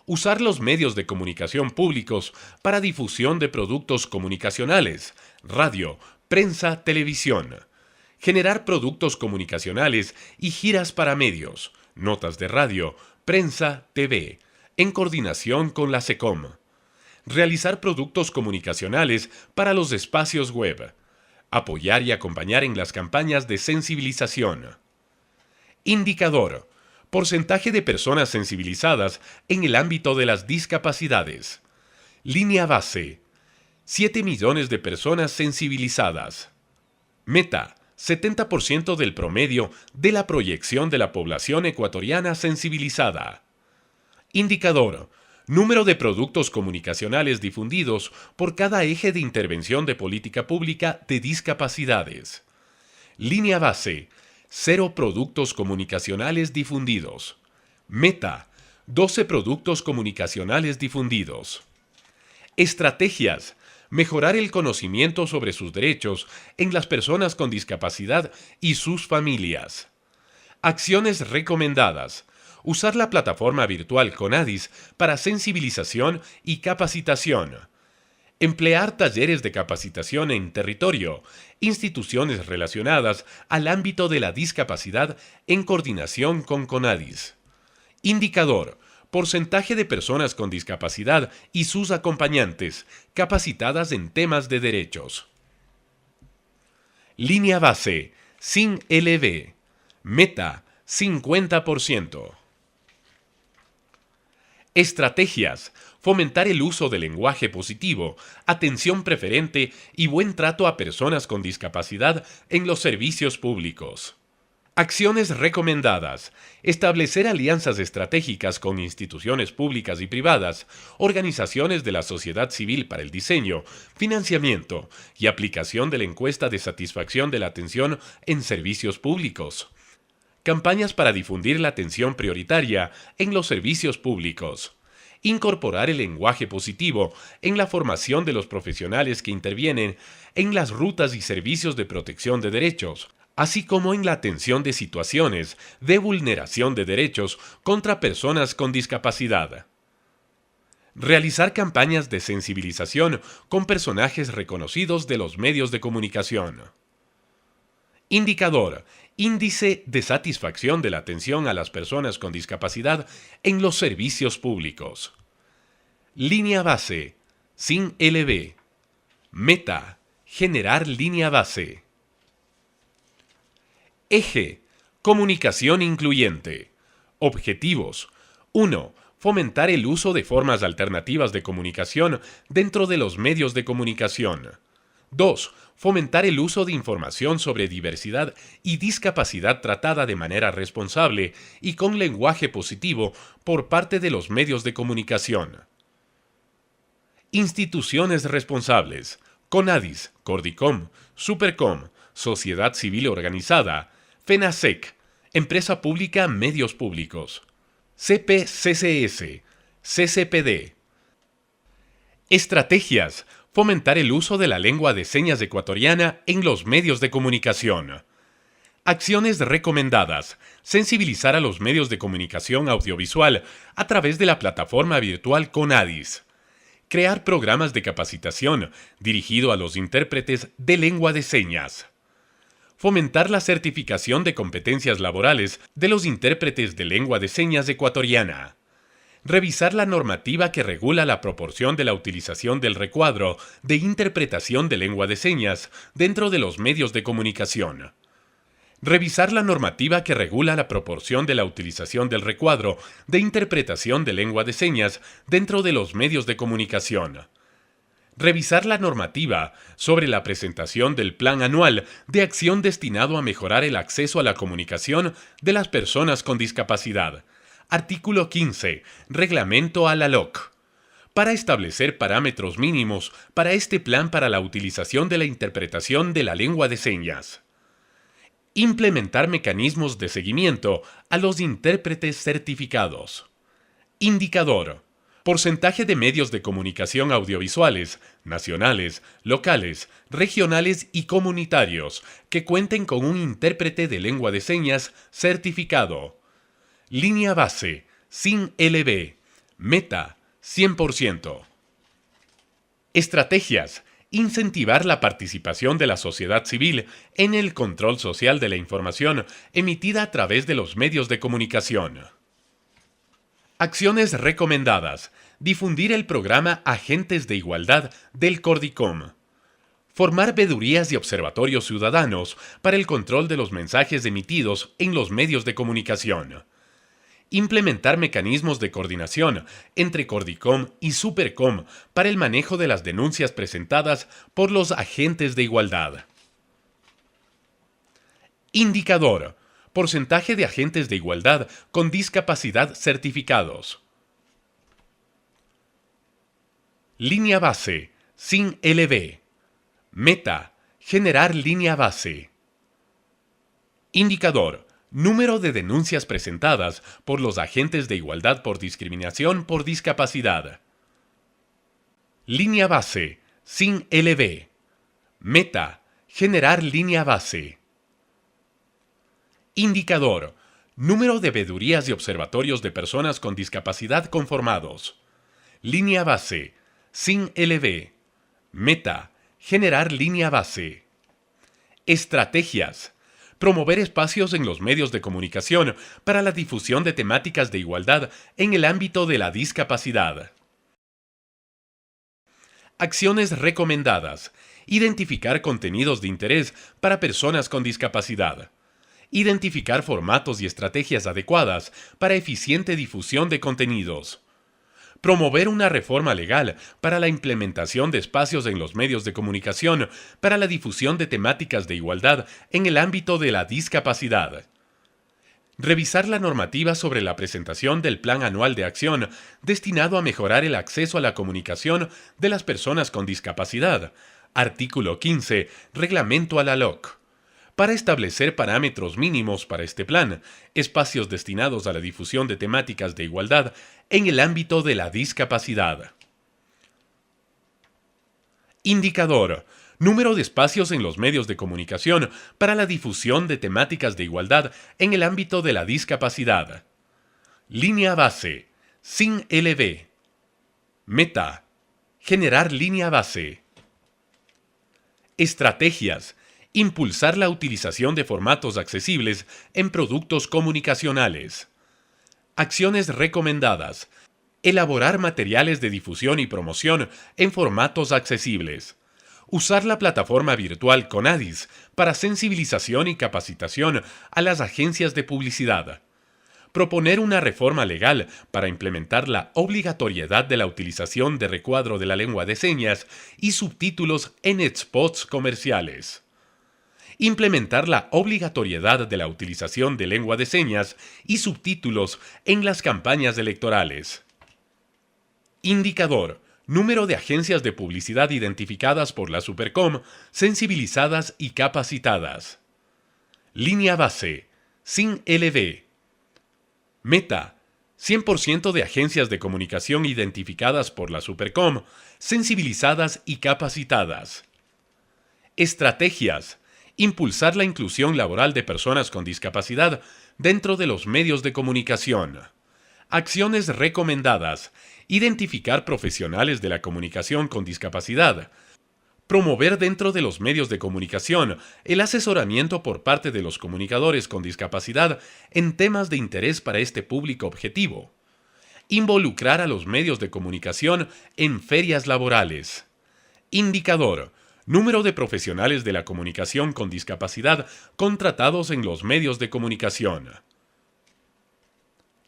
Usar los medios de comunicación públicos para difusión de productos comunicacionales, radio, prensa, televisión. Generar productos comunicacionales y giras para medios, notas de radio, prensa, TV, en coordinación con la SECOM. Realizar productos comunicacionales para los espacios web. Apoyar y acompañar en las campañas de sensibilización. Indicador: porcentaje de personas sensibilizadas en el ámbito de las discapacidades. Línea base: 7 millones de personas sensibilizadas. Meta: 70% del promedio de la proyección de la población ecuatoriana sensibilizada. Indicador: número de productos comunicacionales difundidos por cada eje de intervención de política pública de discapacidades. Línea base: 0 productos comunicacionales difundidos. Meta: 12 productos comunicacionales difundidos. Estrategias: mejorar el conocimiento sobre sus derechos en las personas con discapacidad y sus familias. Acciones recomendadas: usar la plataforma virtual CONADIS para sensibilización y capacitación. Emplear talleres de capacitación en territorio, instituciones relacionadas al ámbito de la discapacidad en coordinación con CONADIS. Indicador: porcentaje de personas con discapacidad y sus acompañantes capacitadas en temas de derechos. Línea base: sin LB. Meta: 50%. Estrategias: fomentar el uso del lenguaje positivo, atención preferente y buen trato a personas con discapacidad en los servicios públicos. Acciones recomendadas: establecer alianzas estratégicas con instituciones públicas y privadas, organizaciones de la sociedad civil para el diseño, financiamiento y aplicación de la encuesta de satisfacción de la atención en servicios públicos. Campañas para difundir la atención prioritaria en los servicios públicos. Incorporar el lenguaje positivo en la formación de los profesionales que intervienen en las rutas y servicios de protección de derechos, así como en la atención de situaciones de vulneración de derechos contra personas con discapacidad. Realizar campañas de sensibilización con personajes reconocidos de los medios de comunicación. Indicador: índice de satisfacción de la atención a las personas con discapacidad en los servicios públicos. Línea base: sin LB. Meta: generar línea base. Eje: comunicación incluyente. Objetivos: 1. Fomentar el uso de formas alternativas de comunicación dentro de los medios de comunicación. 2. Fomentar el uso de información sobre diversidad y discapacidad tratada de manera responsable y con lenguaje positivo por parte de los medios de comunicación. Instituciones responsables: CONADIS, Cordicom, Supercom, Sociedad Civil Organizada, FENASEC, Empresa Pública Medios Públicos, CPCCS, CCPD. Estrategias: fomentar el uso de la lengua de señas ecuatoriana en los medios de comunicación. Acciones recomendadas: sensibilizar a los medios de comunicación audiovisual a través de la plataforma virtual CONADIS. Crear programas de capacitación dirigido a los intérpretes de lengua de señas. Fomentar la certificación de competencias laborales de los intérpretes de lengua de señas ecuatoriana. Revisar la normativa que regula la proporción de la utilización del recuadro de interpretación de lengua de señas dentro de los medios de comunicación. Revisar la normativa que regula la proporción de la utilización del recuadro de interpretación de lengua de señas dentro de los medios de comunicación. Revisar la normativa sobre la presentación del Plan Anual de Acción destinado a mejorar el acceso a la comunicación de las personas con discapacidad. Artículo 15. Reglamento a la LOC. Para establecer parámetros mínimos para este plan para la utilización de la interpretación de la lengua de señas. Implementar mecanismos de seguimiento a los intérpretes certificados. Indicador: porcentaje de medios de comunicación audiovisuales, nacionales, locales, regionales y comunitarios que cuenten con un intérprete de lengua de señas certificado. Línea base: sin LB. Meta: 100%. Estrategias: incentivar la participación de la sociedad civil en el control social de la información emitida a través de los medios de comunicación. Acciones recomendadas: difundir el programa Agentes de Igualdad del Cordicom. Formar veedurías y observatorios ciudadanos para el control de los mensajes emitidos en los medios de comunicación. Implementar mecanismos de coordinación entre Cordicom y Supercom para el manejo de las denuncias presentadas por los agentes de igualdad. Indicador: porcentaje de agentes de igualdad con discapacidad certificados. Línea base, sin LB. Meta: generar línea base. Indicador: número de denuncias presentadas por los agentes de igualdad por discriminación por discapacidad. Línea base, sin LB. Meta: generar línea base. Indicador: número de veedurías y observatorios de personas con discapacidad conformados. Línea base, sin LB. Meta: generar línea base. Estrategias: promover espacios en los medios de comunicación para la difusión de temáticas de igualdad en el ámbito de la discapacidad. Acciones recomendadas: identificar contenidos de interés para personas con discapacidad. Identificar formatos y estrategias adecuadas para eficiente difusión de contenidos. Promover una reforma legal para la implementación de espacios en los medios de comunicación para la difusión de temáticas de igualdad en el ámbito de la discapacidad. Revisar la normativa sobre la presentación del Plan Anual de Acción destinado a mejorar el acceso a la comunicación de las personas con discapacidad. Artículo 15, Reglamento a la LOC. Para establecer parámetros mínimos para este plan, espacios destinados a la difusión de temáticas de igualdad en el ámbito de la discapacidad. Indicador: número de espacios en los medios de comunicación para la difusión de temáticas de igualdad en el ámbito de la discapacidad. Línea base, sin LB. Meta: generar línea base. Estrategias: impulsar la utilización de formatos accesibles en productos comunicacionales. Acciones recomendadas: elaborar materiales de difusión y promoción en formatos accesibles. Usar la plataforma virtual Conadis para sensibilización y capacitación a las agencias de publicidad. Proponer una reforma legal para implementar la obligatoriedad de la utilización de recuadro de la lengua de señas y subtítulos en spots comerciales. Implementar la obligatoriedad de la utilización de lengua de señas y subtítulos en las campañas electorales. Indicador: número de agencias de publicidad identificadas por la Supercom, sensibilizadas y capacitadas. Línea base, sin LB. Meta: 100% de agencias de comunicación identificadas por la Supercom, sensibilizadas y capacitadas. Estrategias: impulsar la inclusión laboral de personas con discapacidad dentro de los medios de comunicación. Acciones recomendadas: identificar profesionales de la comunicación con discapacidad. Promover dentro de los medios de comunicación el asesoramiento por parte de los comunicadores con discapacidad en temas de interés para este público objetivo. Involucrar a los medios de comunicación en ferias laborales. Indicador: número de profesionales de la comunicación con discapacidad contratados en los medios de comunicación.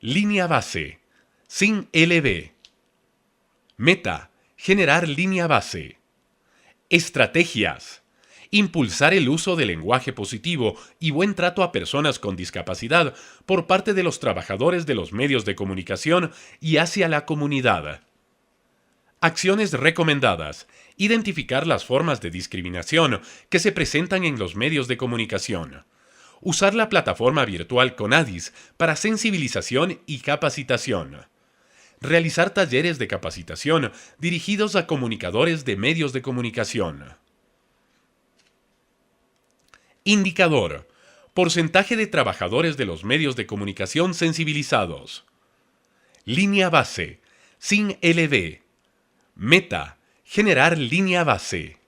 Línea base, sin LB. Meta: generar línea base. Estrategias: impulsar el uso del lenguaje positivo y buen trato a personas con discapacidad por parte de los trabajadores de los medios de comunicación y hacia la comunidad. Acciones recomendadas: identificar las formas de discriminación que se presentan en los medios de comunicación. Usar la plataforma virtual Conadis para sensibilización y capacitación. Realizar talleres de capacitación dirigidos a comunicadores de medios de comunicación. Indicador: porcentaje de trabajadores de los medios de comunicación sensibilizados. Línea base, sin LB. Meta: generar línea base.